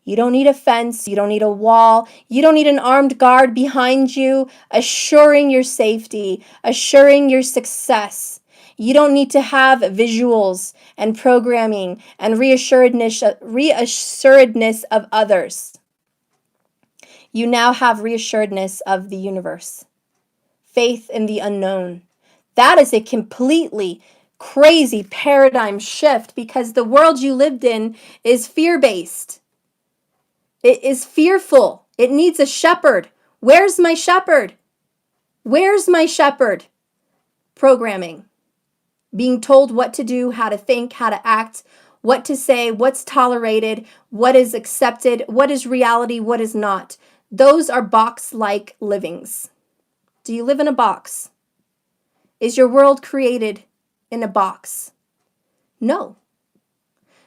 You don't need a fence, you don't need a wall, you don't need an armed guard behind you, assuring your safety, assuring your success. You don't need to have visuals and programming and reassuredness of others. You now have reassuredness of the universe. Faith in the unknown. That is a completely crazy paradigm shift because the world you lived in is fear-based. It is fearful. It needs a shepherd. Where's my shepherd? Where's my shepherd? Programming. Being told what to do, how to think, how to act, what to say, what's tolerated, what is accepted, what is reality, what is not. Those are box-like livings. Do you live in a box? Is your world created in a box? No.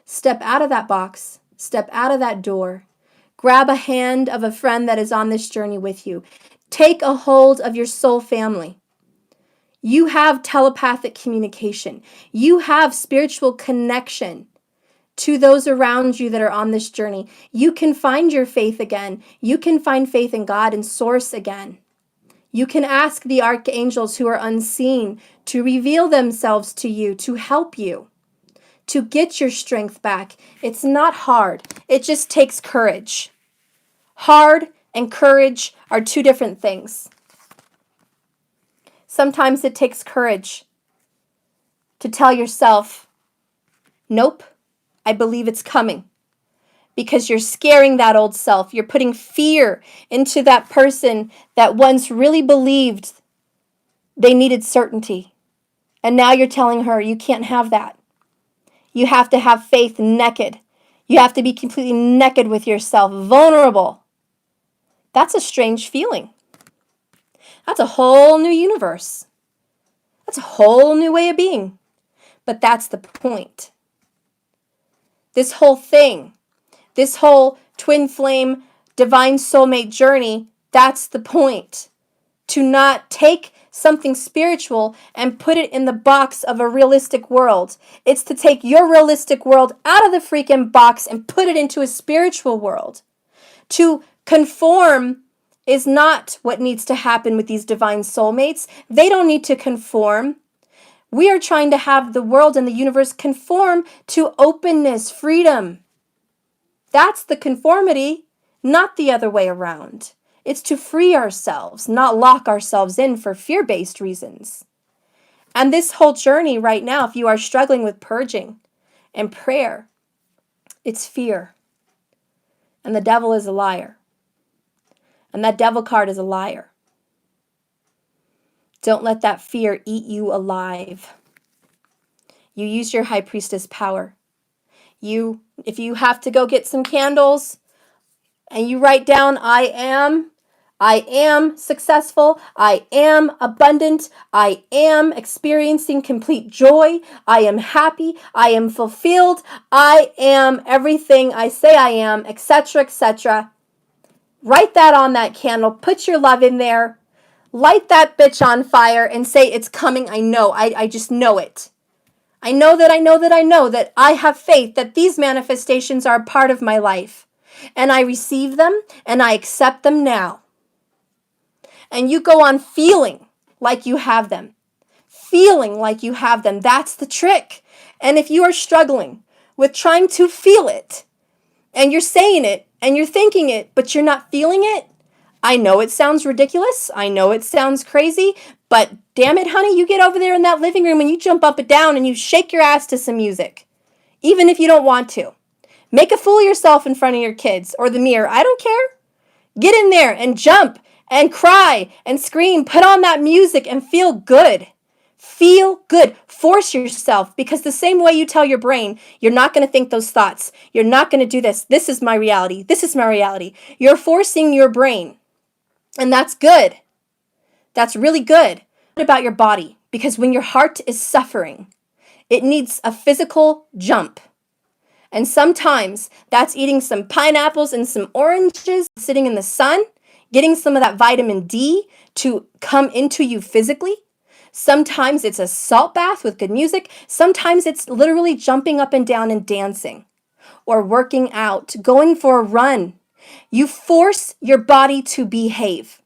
Step out of that box. Step out of that door. Grab a hand of a friend that is on this journey with you. Take a hold of your soul family. You have telepathic communication. You have spiritual connection to those around you that are on this journey. You can find your faith again. You can find faith in God and Source again. You can ask the archangels who are unseen to reveal themselves to you, to help you, to get your strength back. It's not hard. It just takes courage. Hard and courage are two different things. Sometimes it takes courage to tell yourself, nope, I believe it's coming. Because you're scaring that old self. You're putting fear into that person that once really believed they needed certainty. And now you're telling her you can't have that. You have to have faith naked. You have to be completely naked with yourself, vulnerable. That's a strange feeling. That's a whole new universe. That's a whole new way of being. But that's the point. This whole thing, this whole twin flame, divine soulmate journey, that's the point. To not take something spiritual and put it in the box of a realistic world. It's to take your realistic world out of the freaking box and put it into a spiritual world. To conform is not what needs to happen with these divine soulmates. They don't need to conform. We are trying to have the world and the universe conform to openness, freedom. That's the conformity, not the other way around. It's to free ourselves, not lock ourselves in for fear-based reasons. And this whole journey right now, if you are struggling with purging and prayer, it's fear. And the devil is a liar. And that devil card is a liar. Don't let that fear eat you alive. You use your high priestess power. If you have to go get some candles and you write down, I am successful, I am abundant, I am experiencing complete joy, I am happy, I am fulfilled, I am everything I say I am, etc., etc. Write that on that candle, put your love in there, light that bitch on fire and say, it's coming, I know, I just know it. I know that I have faith that these manifestations are a part of my life. And I receive them and I accept them now. And you go on feeling like you have them. Feeling like you have them. That's the trick. And if you are struggling with trying to feel it, and you're saying it, and you're thinking it, but you're not feeling it, I know it sounds ridiculous. I know it sounds crazy, but damn it, honey, you get over there in that living room and you jump up and down and you shake your ass to some music, even if you don't want to. Make a fool of yourself in front of your kids or the mirror. I don't care. Get in there and jump and cry and scream. Put on that music and feel good. Feel good. Force yourself, because the same way you tell your brain, you're not going to think those thoughts. You're not going to do this. This is my reality. This is my reality. You're forcing your brain. And that's good. That's really good. What about your body? Because when your heart is suffering, it needs a physical jump. And sometimes that's eating some pineapples and some oranges, sitting in the sun, getting some of that vitamin D to come into you physically. Sometimes it's a salt bath with good music. Sometimes it's literally jumping up and down and dancing or working out, going for a run. You force your body to behave.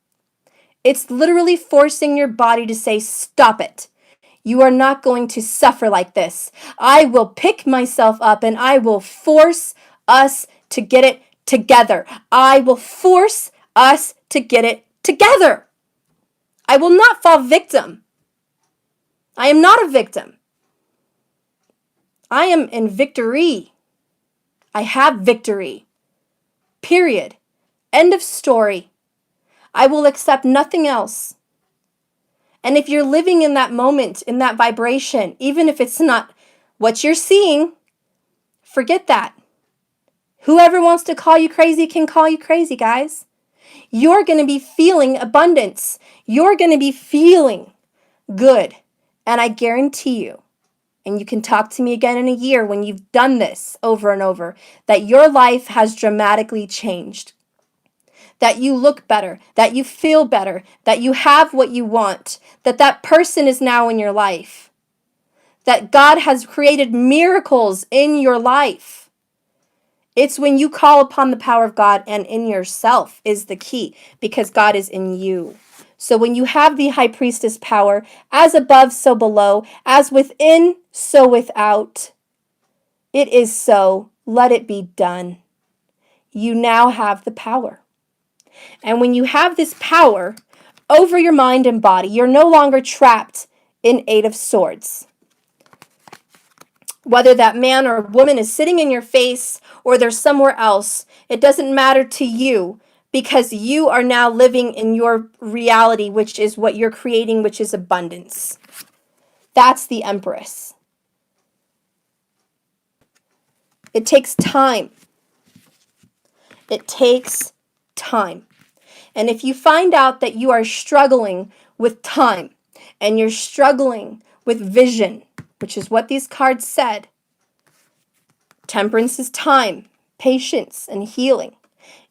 It's literally forcing your body to say, stop it. You are not going to suffer like this. I will pick myself up and I will force us to get it together. I will force us to get it together. I will not fall victim. I am not a victim. I am in victory. I have victory. Period. End of story. I will accept nothing else. And if you're living in that moment, in that vibration, even if it's not what you're seeing, Forget that. Whoever wants to call you crazy can call you crazy, guys. You're going to be feeling abundance. You're going to be feeling good. And I guarantee you, and you can talk to me again in a year when you've done this over and over, that your life has dramatically changed. That you look better, that you feel better, that you have what you want, that that person is now in your life, that God has created miracles in your life. It's when you call upon the power of God and in yourself is the key, because God is in you. So when you have the high priestess power, as above, so below, as within, so without, it is so. Let it be done. You now have the power. And when you have this power over your mind and body, you're no longer trapped in Eight of Swords. Whether that man or woman is sitting in your face or they're somewhere else, it doesn't matter to you, because you are now living in your reality, which is what you're creating, which is abundance. That's the Empress. It takes time. It takes time. And if you find out that you are struggling with time and you're struggling with vision, which is what these cards said, temperance is time, patience, and healing.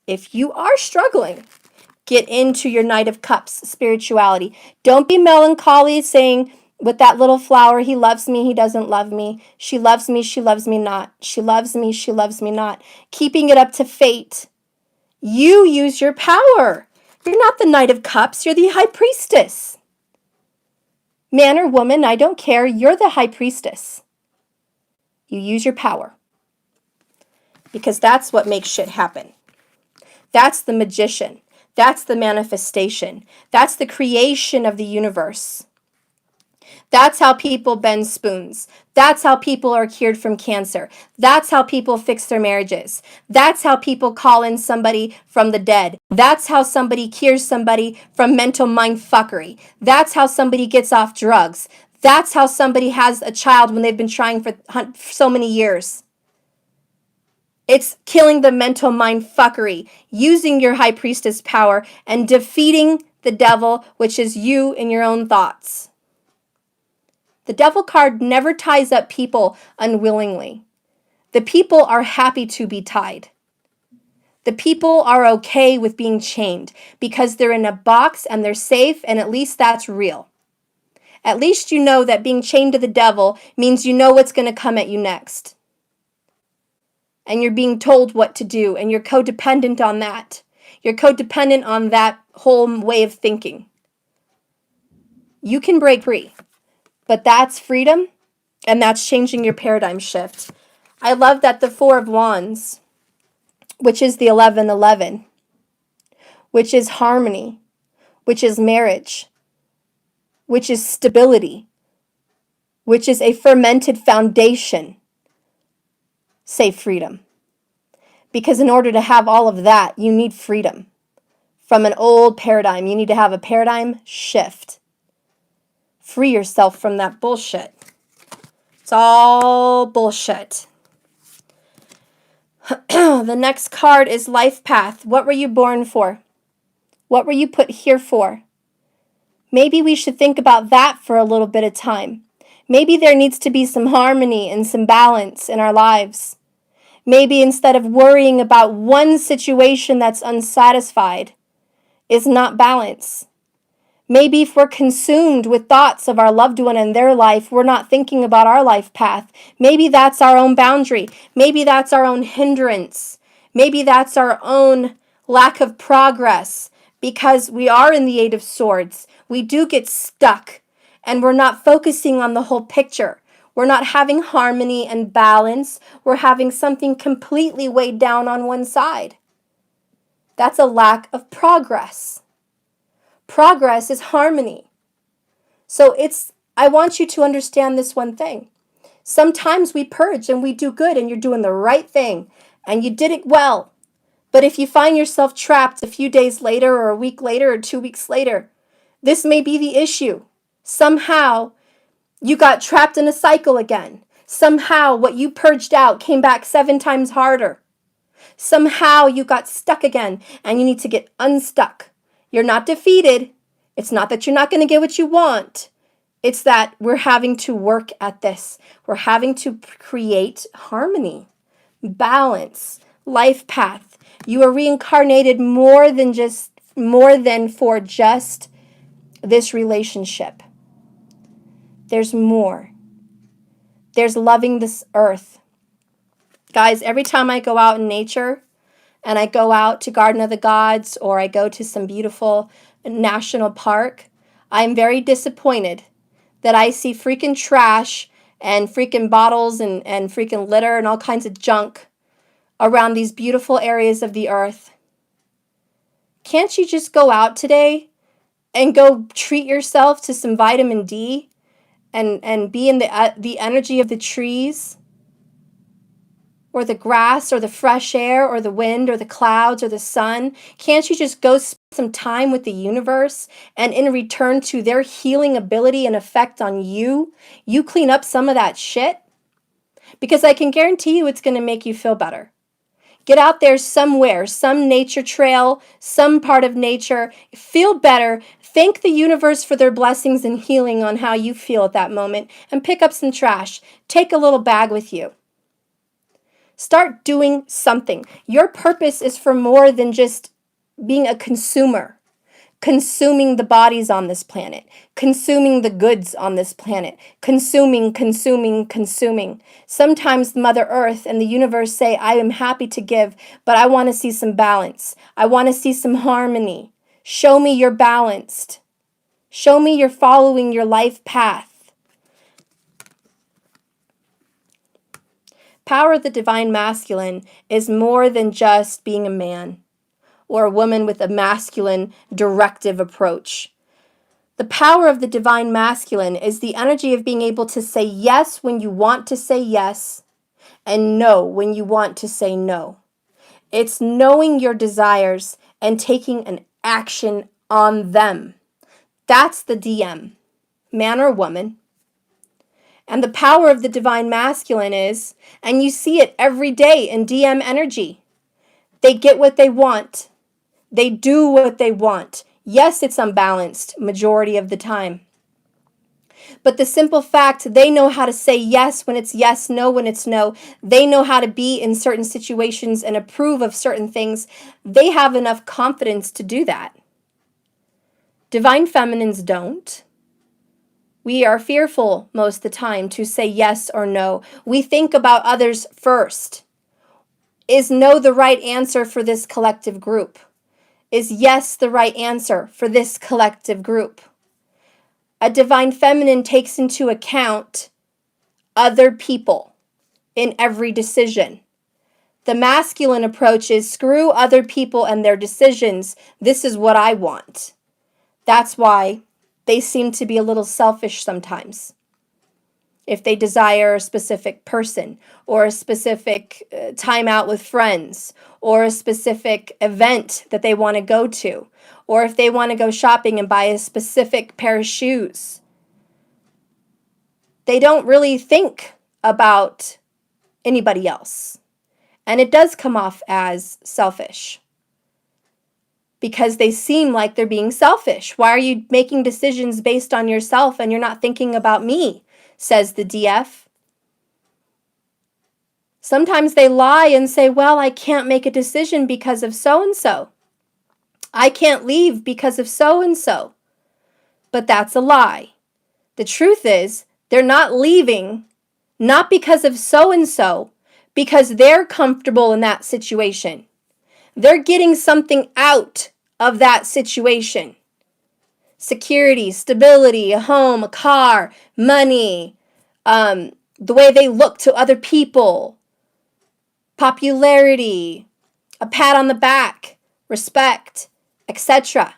If you are struggling, get into your Knight of Cups spirituality. Don't be melancholy saying with that little flower, he loves me, he doesn't love me. She loves me not. She loves me not. Keeping it up to fate. You use your power. You're not the Knight of Cups, you're the High Priestess. Man or woman, I don't care, you're the High Priestess. You use your power. Because that's what makes shit happen. That's the magician. That's the manifestation. That's the creation of the universe. That's how people bend spoons. That's how people are cured from cancer. That's how people fix their marriages. That's how people call in somebody from the dead. That's how somebody cures somebody from mental mind fuckery. That's how somebody gets off drugs. That's how somebody has a child when they've been trying for so many years. It's killing the mental mind fuckery, using your high priestess power, and defeating the devil, which is you in your own thoughts. The devil card never ties up people unwillingly. The people are happy to be tied. The people are okay with being chained because they're in a box and they're safe, and at least that's real. At least you know that being chained to the devil means you know what's going to come at you next. And you're being told what to do, and you're codependent on that. You're codependent on that whole way of thinking. You can break free, but that's freedom, and that's changing your paradigm shift. I love that the Four of Wands, which is the 1111, which is harmony, which is marriage, which is stability, which is a fermented foundation, say freedom. Because in order to have all of that, you need freedom. From an old paradigm, you need to have a paradigm shift. Free yourself from that bullshit. It's all bullshit. The next card is life path. What were you born for? What were you put here for? Maybe we should think about that for a little bit of time. Maybe there needs to be some harmony and some balance in our lives. Maybe instead of worrying about one situation that's unsatisfied, is not balance. Maybe if we're consumed with thoughts of our loved one and their life, we're not thinking about our life path. Maybe that's our own boundary. Maybe that's our own hindrance. Maybe that's our own lack of progress, because we are in the Eight of Swords. We do get stuck, and we're not focusing on the whole picture. We're not having harmony and balance. We're having something completely weighed down on one side. That's a lack of progress. Progress is harmony. So I want you to understand this one thing. Sometimes we purge and we do good, and you're doing the right thing and you did it well. But if you find yourself trapped a few days later or a week later or 2 weeks later, this may be the issue. Somehow you got trapped in a cycle again. Somehow what you purged out came back 7 times harder. Somehow you got stuck again and you need to get unstuck. You're not defeated. It's not that you're not going to get what you want. It's that we're having to work at this. We're having to create harmony, balance, life path. You are reincarnated more than for just this relationship. There's more. There's loving this earth. Guys, every time I go out in nature and I go out to Garden of the Gods or I go to some beautiful national park, I'm very disappointed that I see freaking trash and freaking bottles and freaking litter and all kinds of junk around these beautiful areas of the earth. Can't you just go out today and go treat yourself to some vitamin D and be in the energy of the trees or the grass or the fresh air or the wind or the clouds or the sun? Can't you just go spend some time with the universe, and in return to their healing ability and effect on you, you clean up some of that shit? Because I can guarantee you it's going to make you feel better. Get out there somewhere, some nature trail, some part of nature. Feel better. Thank the universe for their blessings and healing on how you feel at that moment, and pick up some trash. Take a little bag with you. Start doing something. Your purpose is for more than just being a consumer. Consuming the bodies on this planet, consuming the goods on this planet, consuming. Sometimes Mother Earth and the universe say, I am happy to give, but I want to see some balance. I want to see some harmony. Show me you're balanced. Show me you're following your life path. Power of the divine masculine is more than just being a man or a woman with a masculine directive approach. The power of the divine masculine is the energy of being able to say yes when you want to say yes and no when you want to say no. It's knowing your desires and taking an action on them. That's the DM, man or woman. And the power of the divine masculine is, and you see it every day in DM energy, they get what they want. They do what they want. Yes, it's unbalanced majority of the time. But the simple fact, they know how to say yes when it's yes, no when it's no. They know how to be in certain situations and approve of certain things. They have enough confidence to do that. Divine feminines don't. We are fearful most of the time to say yes or no. We think about others first. Is no the right answer for this collective group? Is yes the right answer for this collective group? A divine feminine takes into account other people in every decision. The masculine approach is screw other people and their decisions. This is what I want. That's why they seem to be a little selfish sometimes. If they desire a specific person or a specific time out with friends or a specific event that they want to go to, or if they want to go shopping and buy a specific pair of shoes, they don't really think about anybody else. And it does come off as selfish because they seem like they're being selfish. Why are you making decisions based on yourself and you're not thinking about me? Says the DF. Sometimes they lie and say, well, I can't make a decision because of so-and-so. I can't leave because of so-and-so. But that's a lie. The truth is, they're not leaving, not because of so-and-so, because they're comfortable in that situation. They're getting something out of that situation. Security, stability, a home, a car, money, the way they look to other people, popularity, a pat on the back, respect, etc.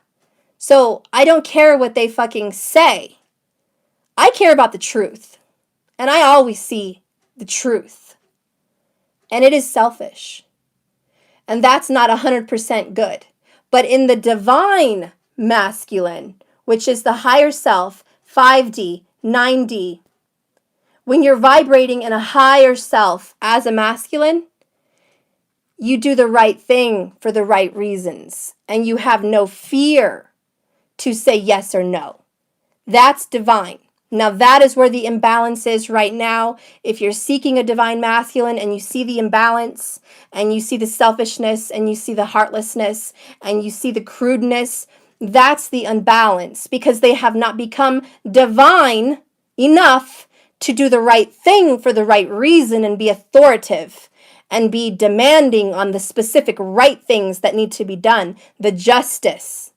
So I don't care what they fucking say. I care about the truth. And I always see the truth. And it is selfish. And that's not 100% good. But in the divine masculine, which is the higher self, 5D, 9D, When you're vibrating in a higher self as a masculine, you do the right thing for the right reasons, and you have no fear to say yes or no. That's divine. Now, that is where the imbalance is right now. If you're seeking a divine masculine and you see the imbalance and you see the selfishness and you see the heartlessness and you see the crudeness, that's the unbalance, because they have not become divine enough to do the right thing for the right reason and be authoritative and be demanding on the specific right things that need to be done, the justice.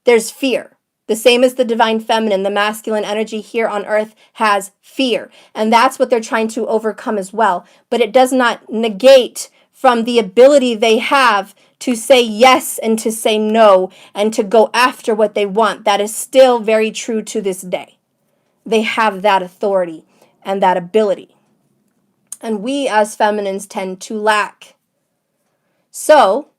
There's fear. The same as the divine feminine, the masculine energy here on earth has fear. And that's what they're trying to overcome as well. But it does not negate from the ability they have to say yes and to say no and to go after what they want. That is still very true to this day. They have that authority and that ability. And we as feminines tend to lack. So,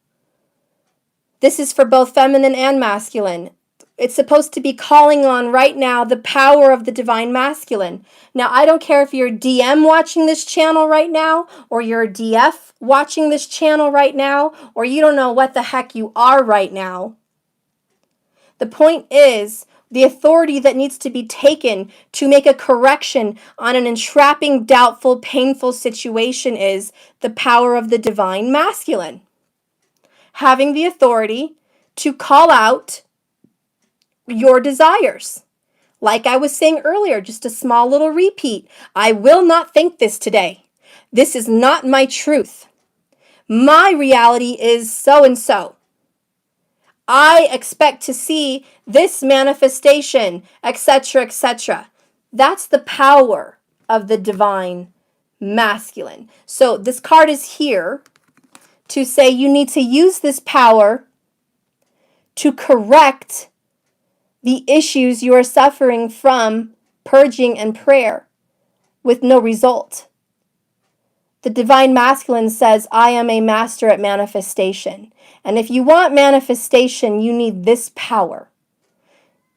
this is for both feminine and masculine. It's supposed to be calling on right now the power of the divine masculine. Now, I don't care if you're DM watching this channel right now, or you're DF watching this channel right now, or you don't know what the heck you are right now. The point is, the authority that needs to be taken to make a correction on an entrapping, doubtful, painful situation is the power of the divine masculine. Having the authority to call out your desires. Like I was saying earlier, just a small little repeat. I will not think this today. This is not my truth. My reality is so and so. I expect to see this manifestation, etc., etc. That's the power of the divine masculine. So this card is here to say you need to use this power to correct the issues you are suffering from purging and prayer with no result. The divine masculine says, I am a master at manifestation. And if you want manifestation, you need this power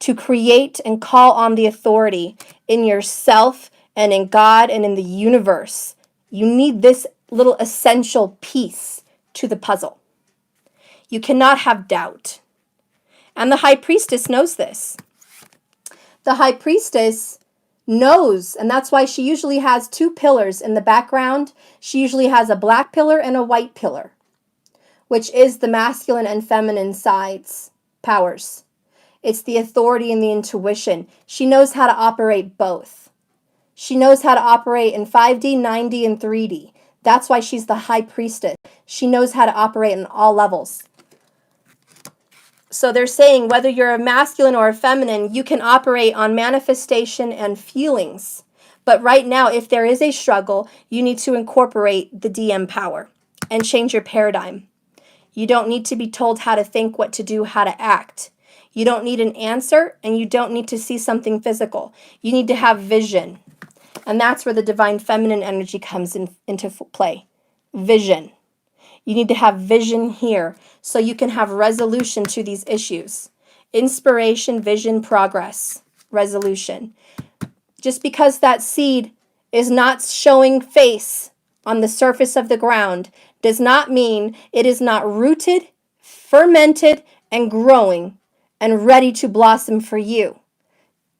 to create and call on the authority in yourself and in God and in the universe. You need this little essential piece to the puzzle. You cannot have doubt. And the high priestess knows this. The high priestess knows, and that's why she usually has two pillars in the background. She usually has a black pillar and a white pillar, which is the masculine and feminine sides, powers. It's the authority and the intuition. She knows how to operate both. She knows how to operate in 5D, 9D, and 3D. That's why she's the high priestess. She knows how to operate in all levels. So they're saying whether you're a masculine or a feminine, you can operate on manifestation and feelings. But right now, if there is a struggle, you need to incorporate the DM power and change your paradigm. You don't need to be told how to think, what to do, how to act. You don't need an answer, and you don't need to see something physical. You need to have vision. And that's where the divine feminine energy comes into play. Vision. You need to have vision here so you can have resolution to these issues. Inspiration, vision, progress, resolution. Just because that seed is not showing face on the surface of the ground does not mean it is not rooted, fermented, and growing and ready to blossom for you.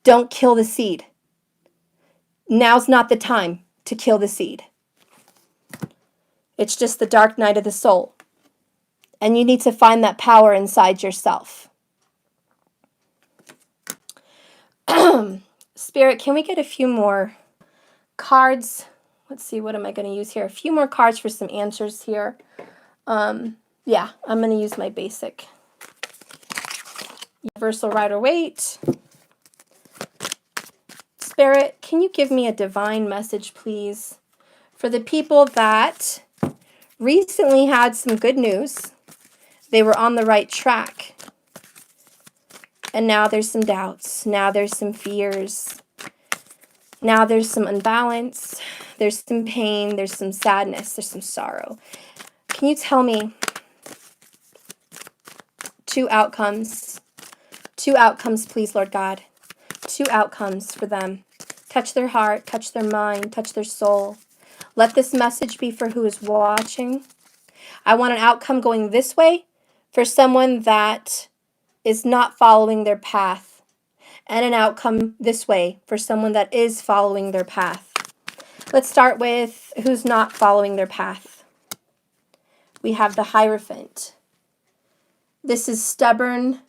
Don't kill the seed. Now's not the time to kill the seed. It's just the dark night of the soul. And you need to find that power inside yourself. Spirit, can we get a few more cards? Let's see, what am I going to use here? A few more cards for some answers here. Yeah, I'm going to use my basic. Universal Rider-Waite. Spirit, can you give me a divine message, please? For the people that recently had some good news. They were on the right track. And now there's some doubts. Now there's some fears. Now there's some unbalance. There's some pain. There's some sadness. There's some sorrow. Can you tell me two outcomes? Two outcomes, please, Lord God. Two outcomes for them. Touch their heart, touch their mind, touch their soul. Let this message be for who is watching. I want an outcome going this way for someone that is not following their path, and an outcome this way for someone that is following their path. Let's start with who's not following their path. We have the Hierophant. This is stubborn,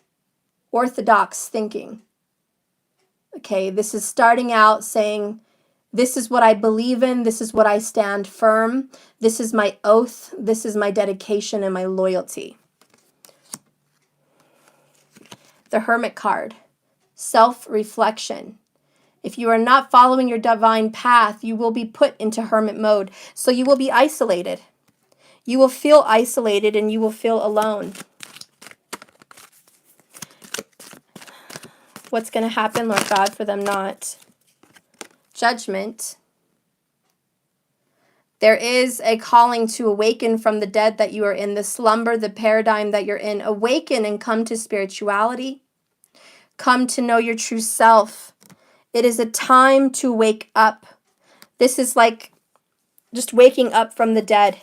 orthodox thinking. Okay, this is starting out saying, this is what I believe in, this is what I stand firm, this is my oath, this is my dedication and my loyalty. The Hermit card, self-reflection. If you are not following your divine path, you will be put into hermit mode. So you will be isolated. You will feel isolated and you will feel alone. What's going to happen, Lord God, for them not? Judgment. There is a calling to awaken from the dead that you are in, the slumber, the paradigm that you're in. Awaken and come to spirituality. Come to know your true self. It is a time to wake up. This is like just waking up from the dead.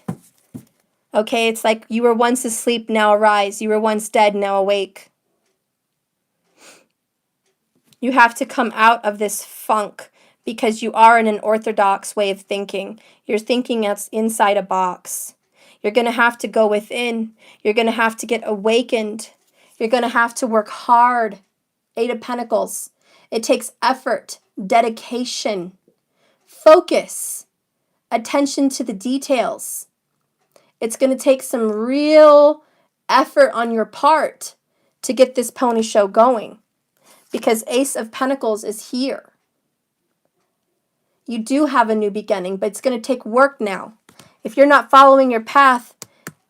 Okay, it's like you were once asleep, now arise. You were once dead, now awake. You have to come out of this funk because you are in an orthodox way of thinking. You're thinking that's inside a box. You're going to have to go within. You're going to have to get awakened. You're going to have to work hard. 8 of Pentacles. It takes effort, dedication, focus, attention to the details. It's going to take some real effort on your part to get this pony show going, because Ace of Pentacles is here. You do have a new beginning, but it's going to take work now. If you're not following your path,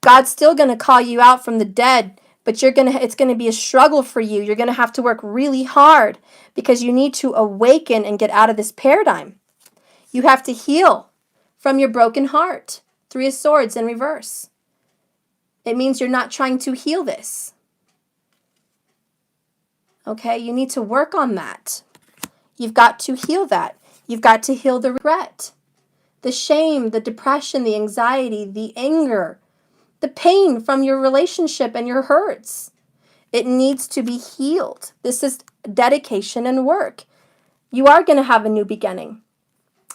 God's still going to call you out from the dead, but it's going to be a struggle for you. You're going to have to work really hard because you need to awaken and get out of this paradigm. You have to heal from your broken heart. 3 of Swords in reverse. It means you're not trying to heal this. Okay, you need to work on that. You've got to heal that. You've got to heal the regret, the shame, the depression, the anxiety, the anger, the pain from your relationship and your hurts. It needs to be healed. This is dedication and work. You are going to have a new beginning.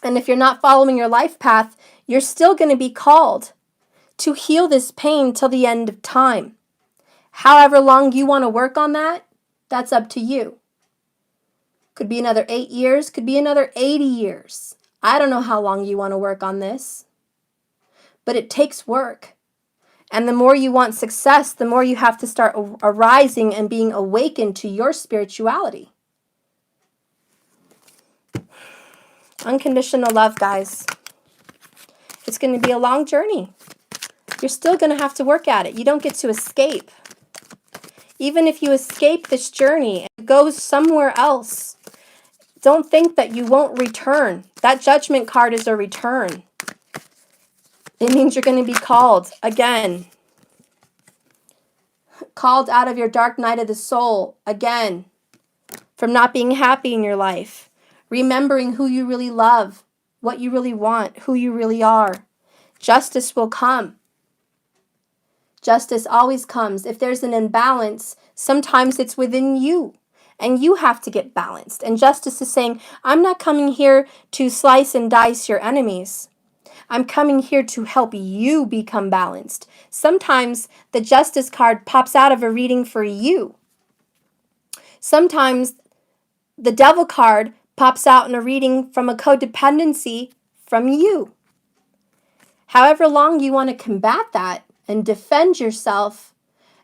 And if you're not following your life path, you're still going to be called to heal this pain till the end of time. However long you want to work on that, that's up to you. Could be another 8 years, could be another 80 years. I don't know how long you want to work on this, but it takes work. And the more you want success, the more you have to start arising and being awakened to your spirituality. Unconditional love, guys. It's going to be a long journey. You're still going to have to work at it. You don't get to escape. Even if you escape this journey and go somewhere else, don't think that you won't return. That Judgment card is a return. It means you're going to be called again. Called out of your dark night of the soul again. From not being happy in your life. Remembering who you really love. What you really want. Who you really are. Justice will come. Justice always comes. If there's an imbalance, sometimes it's within you. And you have to get balanced. And justice is saying, I'm not coming here to slice and dice your enemies. I'm coming here to help you become balanced. Sometimes the Justice card pops out of a reading for you. Sometimes the Devil card pops out in a reading from a codependency from you. However long you want to combat that and defend yourself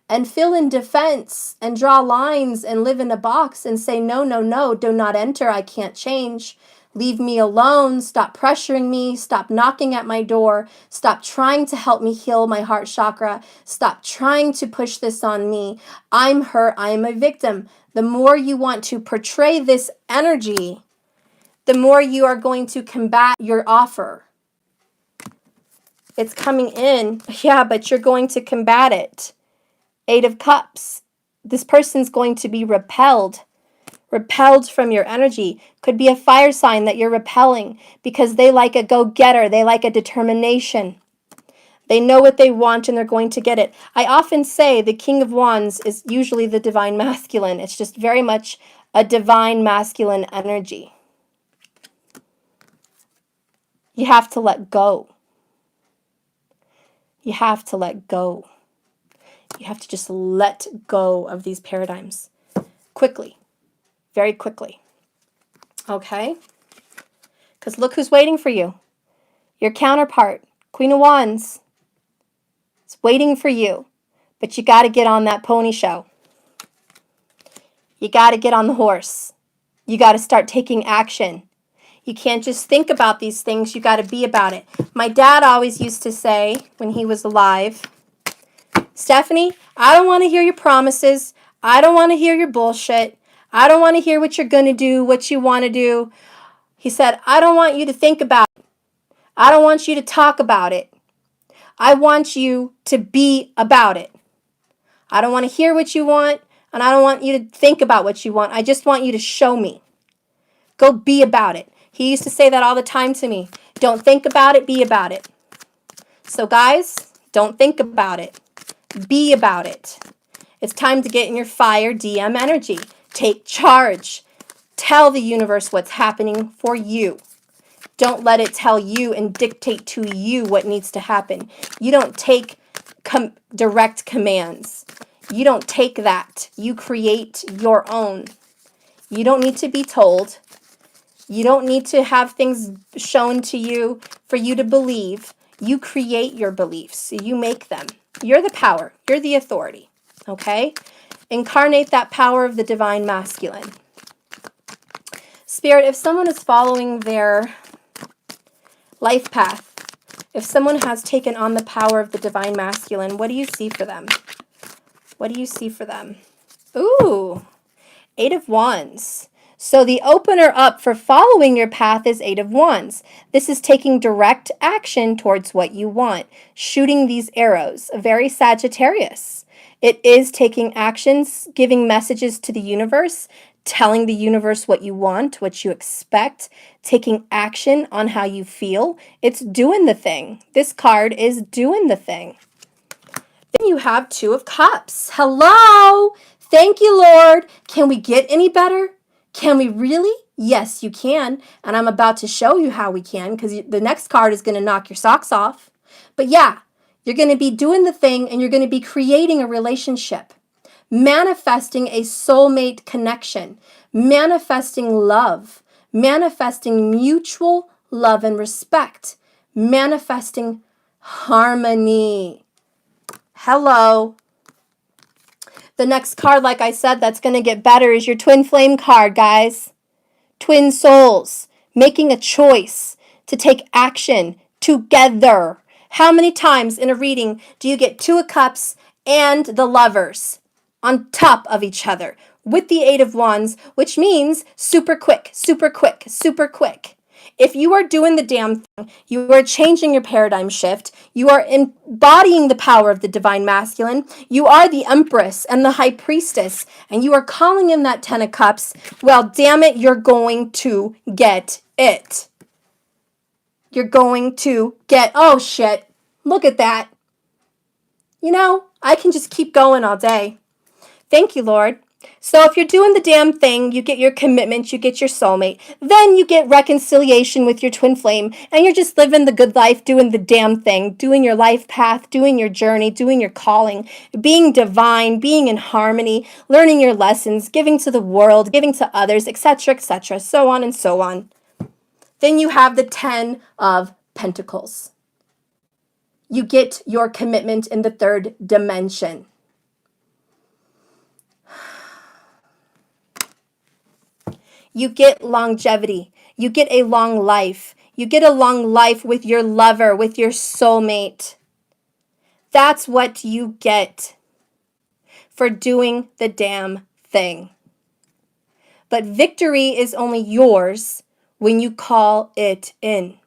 and fill in defense and draw lines and live in a box and say, no, no, no, do not enter, I can't change. Leave me alone, stop pressuring me, stop knocking at my door, stop trying to help me heal my heart chakra, stop trying to push this on me. I'm hurt, I'm a victim. The more you want to portray this energy, the more you are going to combat your offer. It's coming in, yeah, but you're going to combat it. 8 of Cups. This person's going to be repelled repelled from your energy. Could be a fire sign that you're repelling because they like a go-getter. They like a determination. They know what they want and they're going to get it. I often say the King of Wands is usually the divine masculine. It's just very much a divine masculine energy. You have to let go. You have to let go. You have to just let go of these paradigms quickly, very quickly. Okay? Because look who's waiting for you. Your counterpart, Queen of Wands. It's waiting for you. But you got to get on that pony show. You got to get on the horse. You got to start taking action. You can't just think about these things. You got to be about it. My dad always used to say when he was alive, Stephanie, I don't want to hear your promises. I don't want to hear your bullshit. I don't want to hear what you're going to do, what you want to do. He said, I don't want you to think about it. I don't want you to talk about it. I want you to be about it. I don't want to hear what you want, and I don't want you to think about what you want. I just want you to show me. Go be about it. He used to say that all the time to me. Don't think about it, be about it. So guys, don't think about it. Be about it. It's time to get in your fire DM energy. Take charge. Tell the universe what's happening for you. Don't let it tell you and dictate to you what needs to happen. You don't take direct commands. You don't take that. You create your own. You don't need to be told. You don't need to have things shown to you for you to believe. You create your beliefs. You make them. You're the power. You're the authority. Okay? Incarnate that power of the divine masculine. Spirit, if someone is following their life path, if someone has taken on the power of the divine masculine, what do you see for them? What do you see for them? Ooh, 8 of Wands. So the opener up for following your path is 8 of Wands. This is taking direct action towards what you want, shooting these arrows, very Sagittarius. It is taking actions, giving messages to the universe, telling the universe what you want, what you expect, taking action on how you feel. It's doing the thing. This card is doing the thing. Then you have 2 of Cups. Hello! Thank you, Lord. Can we get any better? Can we really? Yes, you can. And I'm about to show you how we can because the next card is going to knock your socks off. But yeah, you're going to be doing the thing and you're going to be creating a relationship, manifesting a soulmate connection, manifesting love, manifesting mutual love and respect, manifesting harmony. Hello. The next card, like I said, that's going to get better is your twin flame card, guys. Twin souls, making a choice to take action together. How many times in a reading do you get 2 of Cups and the Lovers on top of each other with the 8 of Wands, which means super quick, super quick, super quick. If you are doing the damn thing, you are changing your paradigm shift, you are embodying the power of the divine masculine, you are the Empress and the High Priestess, and you are calling in that 10 of Cups, well, damn it, you're going to get it. You're going to get, oh shit, look at that. You know, I can just keep going all day. Thank you, Lord. So if you're doing the damn thing, you get your commitment, you get your soulmate, then you get reconciliation with your twin flame, and you're just living the good life, doing the damn thing, doing your life path, doing your journey, doing your calling, being divine, being in harmony, learning your lessons, giving to the world, giving to others, etc., so on and so on. Then you have the 10 of Pentacles. You get your commitment in the 3rd dimension. You get longevity. You get a long life. You get a long life with your lover, with your soulmate. That's what you get for doing the damn thing. But victory is only yours when you call it in.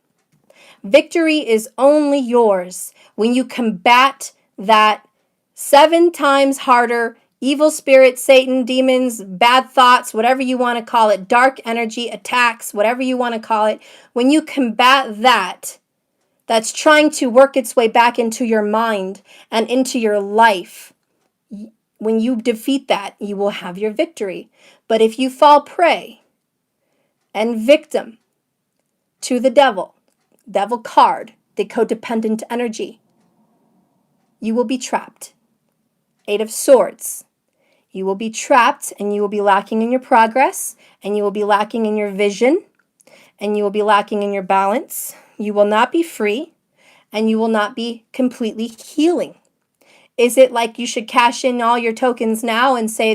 Victory is only yours when you combat that 7 times harder evil spirits, Satan, demons, bad thoughts, whatever you want to call it, dark energy, attacks, whatever you want to call it, when you combat that, that's trying to work its way back into your mind and into your life, when you defeat that, you will have your victory. But if you fall prey and victim to the devil card, the codependent energy, you will be trapped. Eight of Swords. You will be trapped, and you will be lacking in your progress, and you will be lacking in your vision, and you will be lacking in your balance. You will not be free, and you will not be completely healing. Is it like you should cash in all your tokens now and say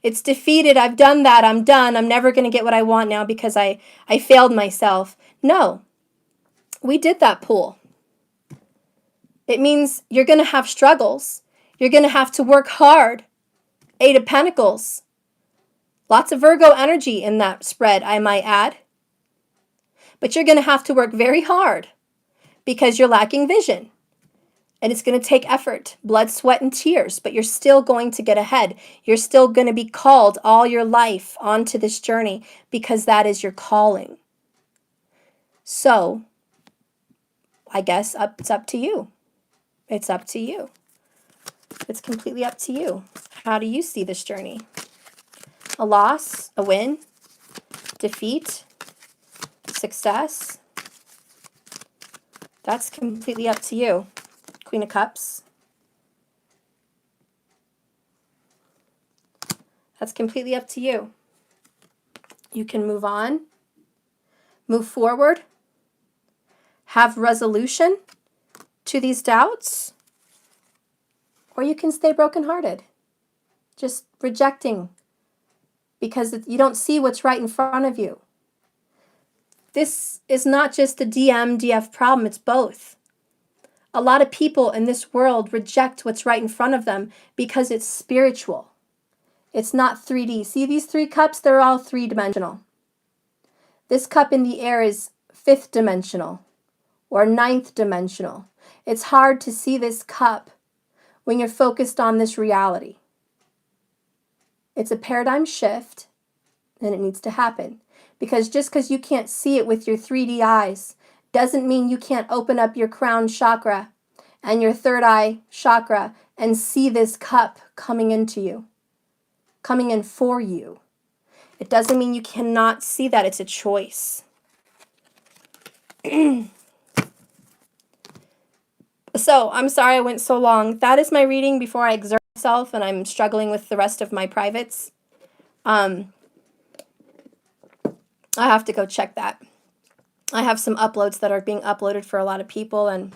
it's defeated, I've done that, I'm done, I'm never going to get what I want now because I failed myself? No. We did that pool. It means you're going to have struggles. You're going to have to work hard. Eight of Pentacles. Lots of Virgo energy in that spread, I might add. But you're going to have to work very hard because you're lacking vision. And it's going to take effort, blood, sweat, and tears, but you're still going to get ahead. You're still going to be called all your life onto this journey because that is your calling. So, I guess it's up to you. It's up to you. It's completely up to you. How do you see this journey? A loss, a win, defeat, success? That's completely up to you. Queen of Cups. That's completely up to you. You can move on, move forward, have resolution to these doubts, or you can stay brokenhearted, just rejecting because you don't see what's right in front of you. This is not just a DF problem, it's both. A lot of people in this world reject what's right in front of them because it's spiritual. It's not 3D. See these 3 cups? They're all 3-dimensional. This cup in the air is 5th dimensional or 9th dimensional. It's hard to see this cup when you're focused on this reality. It's a paradigm shift, and it needs to happen. Because just because you can't see it with your 3D eyes doesn't mean you can't open up your crown chakra and your third eye chakra and see this cup coming into you, coming in for you. It doesn't mean you cannot see that. It's a choice. So, I'm sorry I went so long. That is my reading before I exert myself and I'm struggling with the rest of my privates. I have to go check that. I have some uploads that are being uploaded for a lot of people, and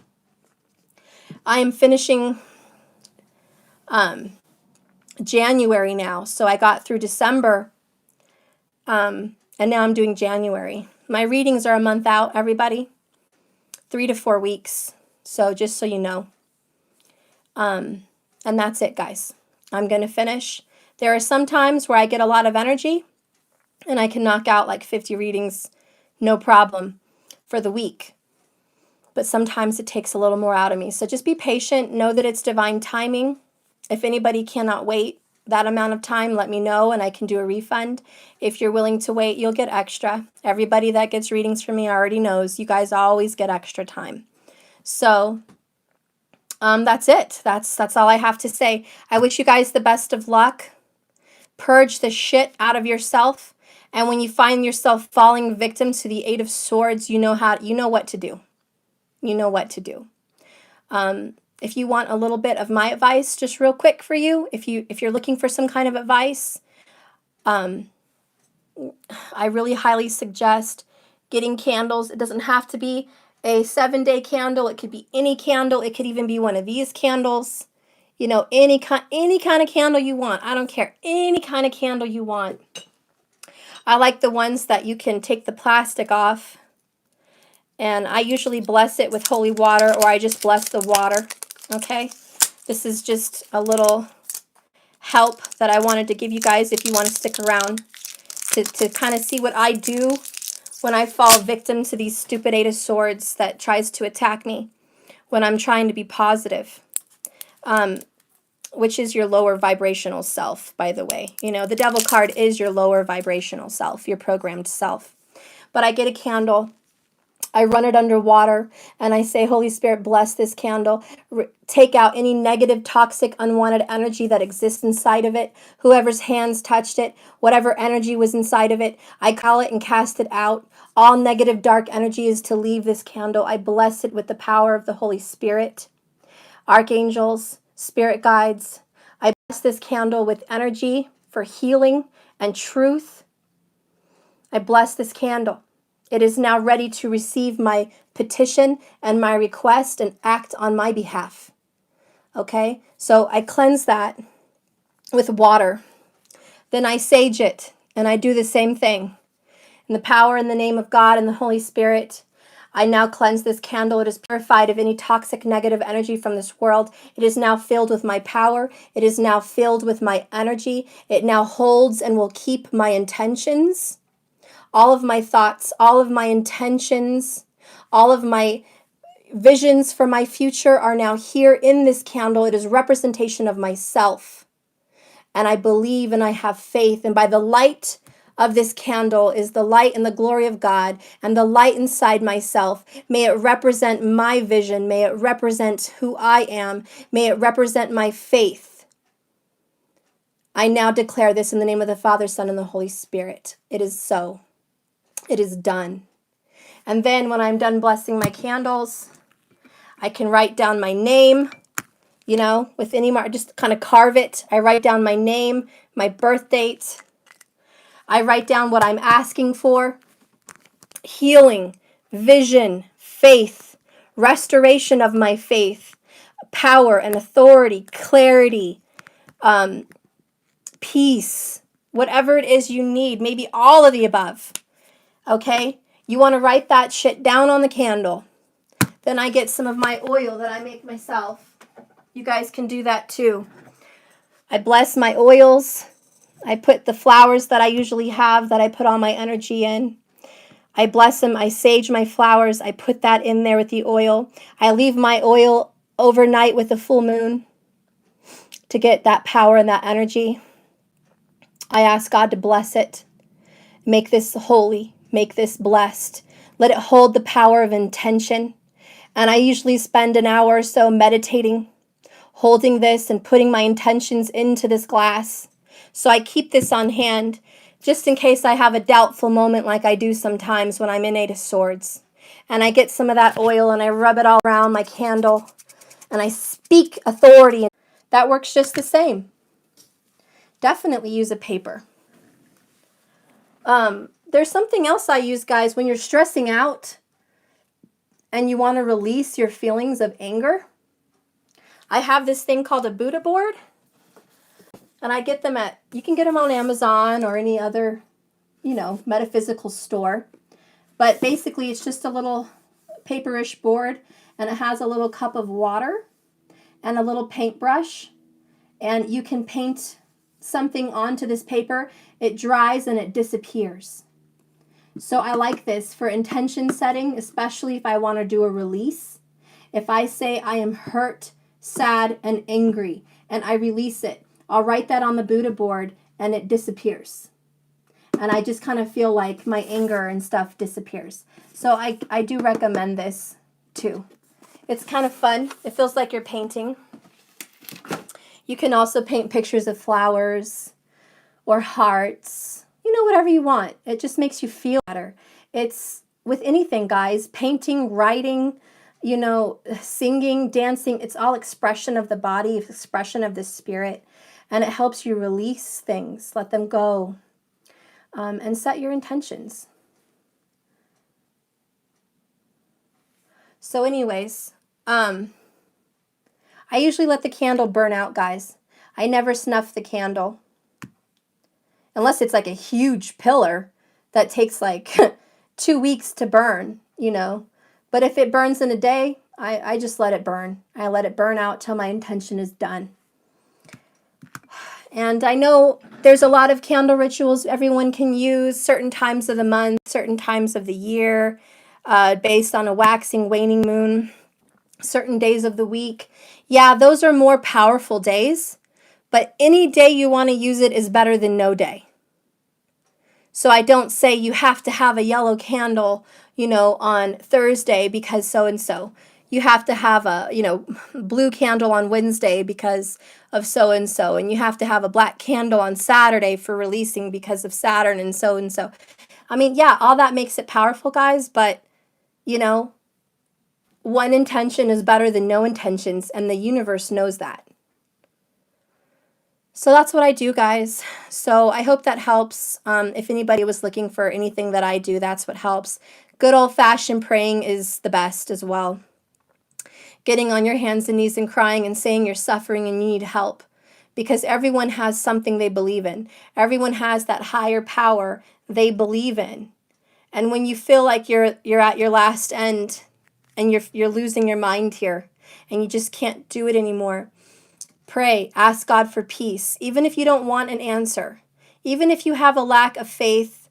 I am finishing January now. So I got through December, and now I'm doing January. My readings are a month out, everybody. 3 to 4 weeks. So just so you know. And that's it, guys. I'm going to finish. There are some times where I get a lot of energy, and I can knock out like 50 readings, no problem, for the week. But sometimes it takes a little more out of me. So just be patient. Know that it's divine timing. If anybody cannot wait that amount of time, let me know and I can do a refund. If you're willing to wait, you'll get extra. Everybody that gets readings from me already knows you guys always get extra time. So that's it. That's all I have to say. I wish you guys the best of luck. Purge the shit out of yourself. And when you find yourself falling victim to the 8 of Swords, you know what to do. You know what to do. If you want a little bit of my advice, just real quick for you, if you're looking for some kind of advice, I really highly suggest getting candles. It doesn't have to be a 7-day candle. It could be any candle. It could even be one of these candles. You know, any kind of candle you want. I don't care. Any kind of candle you want. I like the ones that you can take the plastic off. And I usually bless it with holy water, or I just bless the water. Okay? This is just a little help that I wanted to give you guys if you want to stick around to kind of see what I do when I fall victim to these stupid 8 of Swords that tries to attack me when I'm trying to be positive. which is your lower vibrational self, by the way. You know, the devil card is your lower vibrational self, your programmed self. But I get a candle, I run it under water, and I say, Holy Spirit, bless this candle. Take out any negative, toxic, unwanted energy that exists inside of it. Whoever's hands touched it, whatever energy was inside of it, I call it and cast it out. All negative, dark energy is to leave this candle. I bless it with the power of the Holy Spirit. Archangels, spirit guides, I bless this candle with energy for healing and truth. I bless this candle. It is now ready to receive my petition and my request and act on my behalf. Okay? So I cleanse that with water. Then I sage it, and I do the same thing. In the power and the name of God and the Holy Spirit, I now cleanse this candle. It is purified of any toxic negative energy from this world. It is now filled with my power. It is now filled with my energy. It now holds and will keep my intentions, all of my thoughts, all of my intentions, all of my visions for my future are now here in this candle. It is representation of myself. And I believe and I have faith. And by the light of this candle is the light and the glory of God and the light inside myself. May it represent my vision. May it represent who I am. May it represent my faith. I now declare this in the name of the Father, Son, and the Holy Spirit. It is so. It is done. And then when I'm done blessing my candles, I can write down my name, you know, with any mark, just kind of carve it. I write down my name, my birth date. I write down what I'm asking for. Healing, vision, faith, restoration of my faith, power and authority, clarity, peace, whatever it is you need, maybe all of the above. Okay? You want to write that shit down on the candle. Then I get some of my oil that I make myself. You guys can do that too. I bless my oils. I put the flowers that I usually have that I put all my energy in. I bless them. I sage my flowers. I put that in there with the oil. I leave my oil overnight with the full moon to get that power and that energy. I ask God to bless it. Make this holy. Make this blessed. Let it hold the power of intention. And I usually spend an hour or so meditating, holding this and putting my intentions into this glass. So I keep this on hand just in case I have a doubtful moment like I do sometimes when I'm in Eight of Swords. And I get some of that oil and I rub it all around my candle and I speak authority. That works just the same. Definitely use a paper. There's something else I use, guys, when you're stressing out and you want to release your feelings of anger. I have this thing called a Buddha board. And I get them you can get them on Amazon or any other, you know, metaphysical store. But basically it's just a little paperish board and it has a little cup of water and a little paintbrush. And you can paint something onto this paper. It dries and it disappears. So I like this for intention setting, especially if I want to do a release. If I say I am hurt, sad, and angry, and I release it, I'll write that on the Buddha board and it disappears. And I just kind of feel like my anger and stuff disappears. So I do recommend this too. It's kind of fun. It feels like you're painting. You can also paint pictures of flowers or hearts. You know, whatever you want. It just makes you feel better. It's with anything, guys. Painting, writing, you know, singing, dancing. It's all expression of the body, expression of the spirit. And it helps you release things, let them go, and set your intentions. So anyways, I usually let the candle burn out, guys. I never snuff the candle. Unless it's like a huge pillar that takes like 2 weeks to burn, you know. But if it burns in a day, I just let it burn. I let it burn out till my intention is done. And I know there's a lot of candle rituals everyone can use, certain times of the month, certain times of the year, based on a waxing, waning moon, certain days of the week. Yeah, those are more powerful days. But any day you want to use it is better than no day. So I don't say you have to have a yellow candle, on Thursday because so-and-so. You have to have a, blue candle on Wednesday because of so-and-so. And you have to have a black candle on Saturday for releasing because of Saturn and so-and-so. I mean, yeah, all that makes it powerful, guys. But, one intention is better than no intentions. And the universe knows that. So that's what I do, guys. So I hope that helps. If anybody was looking for anything that I do, that's what helps. Good old-fashioned praying is the best as well. Getting on your hands and knees and crying and saying you're suffering and you need help. Because everyone has something they believe in. Everyone has that higher power they believe in. And when you feel like you're at your last end and you're losing your mind here and you just can't do it anymore, pray, ask God for peace, even if you don't want an answer, even if you have a lack of faith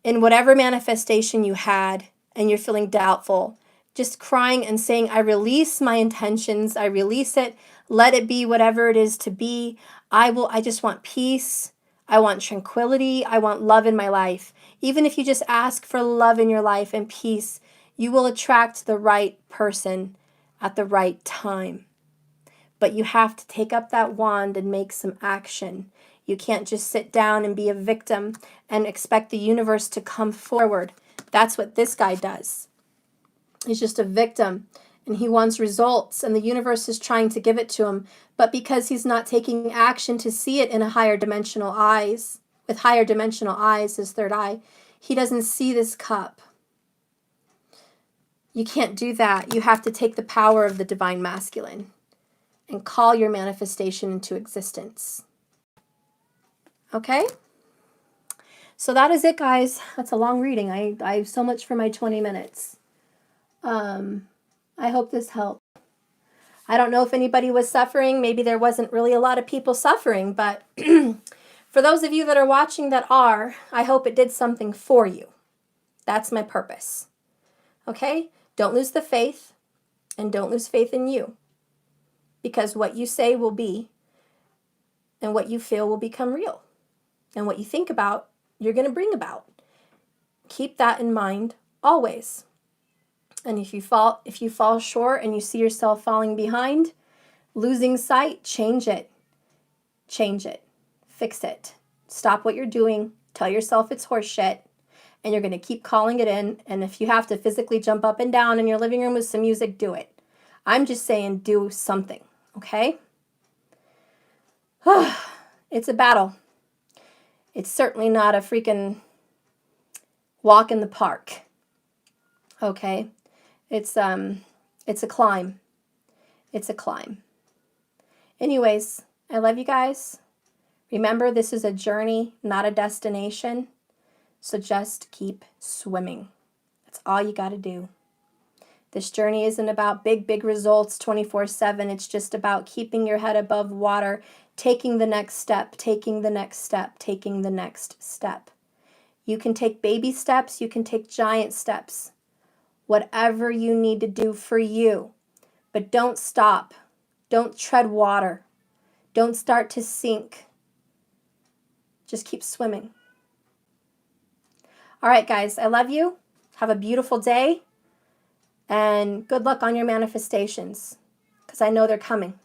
in whatever manifestation you had and you're feeling doubtful, just crying and saying, I release my intentions, I release it, let it be whatever it is to be. I just want peace, I want tranquility, I want love in my life. Even if you just ask for love in your life and peace, you will attract the right person at the right time. But you have to take up that wand and make some action. You can't just sit down and be a victim and expect the universe to come forward. That's what this guy does. He's just a victim and he wants results and the universe is trying to give it to him. But because he's not taking action to see it in a higher dimensional eyes, with higher dimensional eyes, his third eye, he doesn't see this cup. You can't do that. You have to take the power of the divine masculine and call your manifestation into existence. Okay? So that is it, guys. That's a long reading. I have so much for my 20 minutes. I hope this helped. I don't know if anybody was suffering. Maybe there wasn't really a lot of people suffering, but for those of you that are watching that are, I hope it did something for you. That's my purpose. Okay? Don't lose the faith, and don't lose faith in you. Because what you say will be, and what you feel will become real. And what you think about, you're going to bring about. Keep that in mind always. And if you fall short and you see yourself falling behind, losing sight, change it. Change it. Fix it. Stop what you're doing. Tell yourself it's horseshit. And you're going to keep calling it in. And if you have to physically jump up and down in your living room with some music, do it. I'm just saying do something. Okay? It's a battle. It's certainly not a freaking walk in the park. Okay? It's a climb. It's a climb. Anyways, I love you guys. Remember, this is a journey, not a destination. So just keep swimming. That's all you got to do. This journey isn't about big results 24/7. It's just about keeping your head above water, taking the next step, taking the next step, taking the next step. You can take baby steps. You can take giant steps. Whatever you need to do for you. But don't stop. Don't tread water. Don't start to sink. Just keep swimming. All right, guys, I love you. Have a beautiful day. And good luck on your manifestations, because I know they're coming.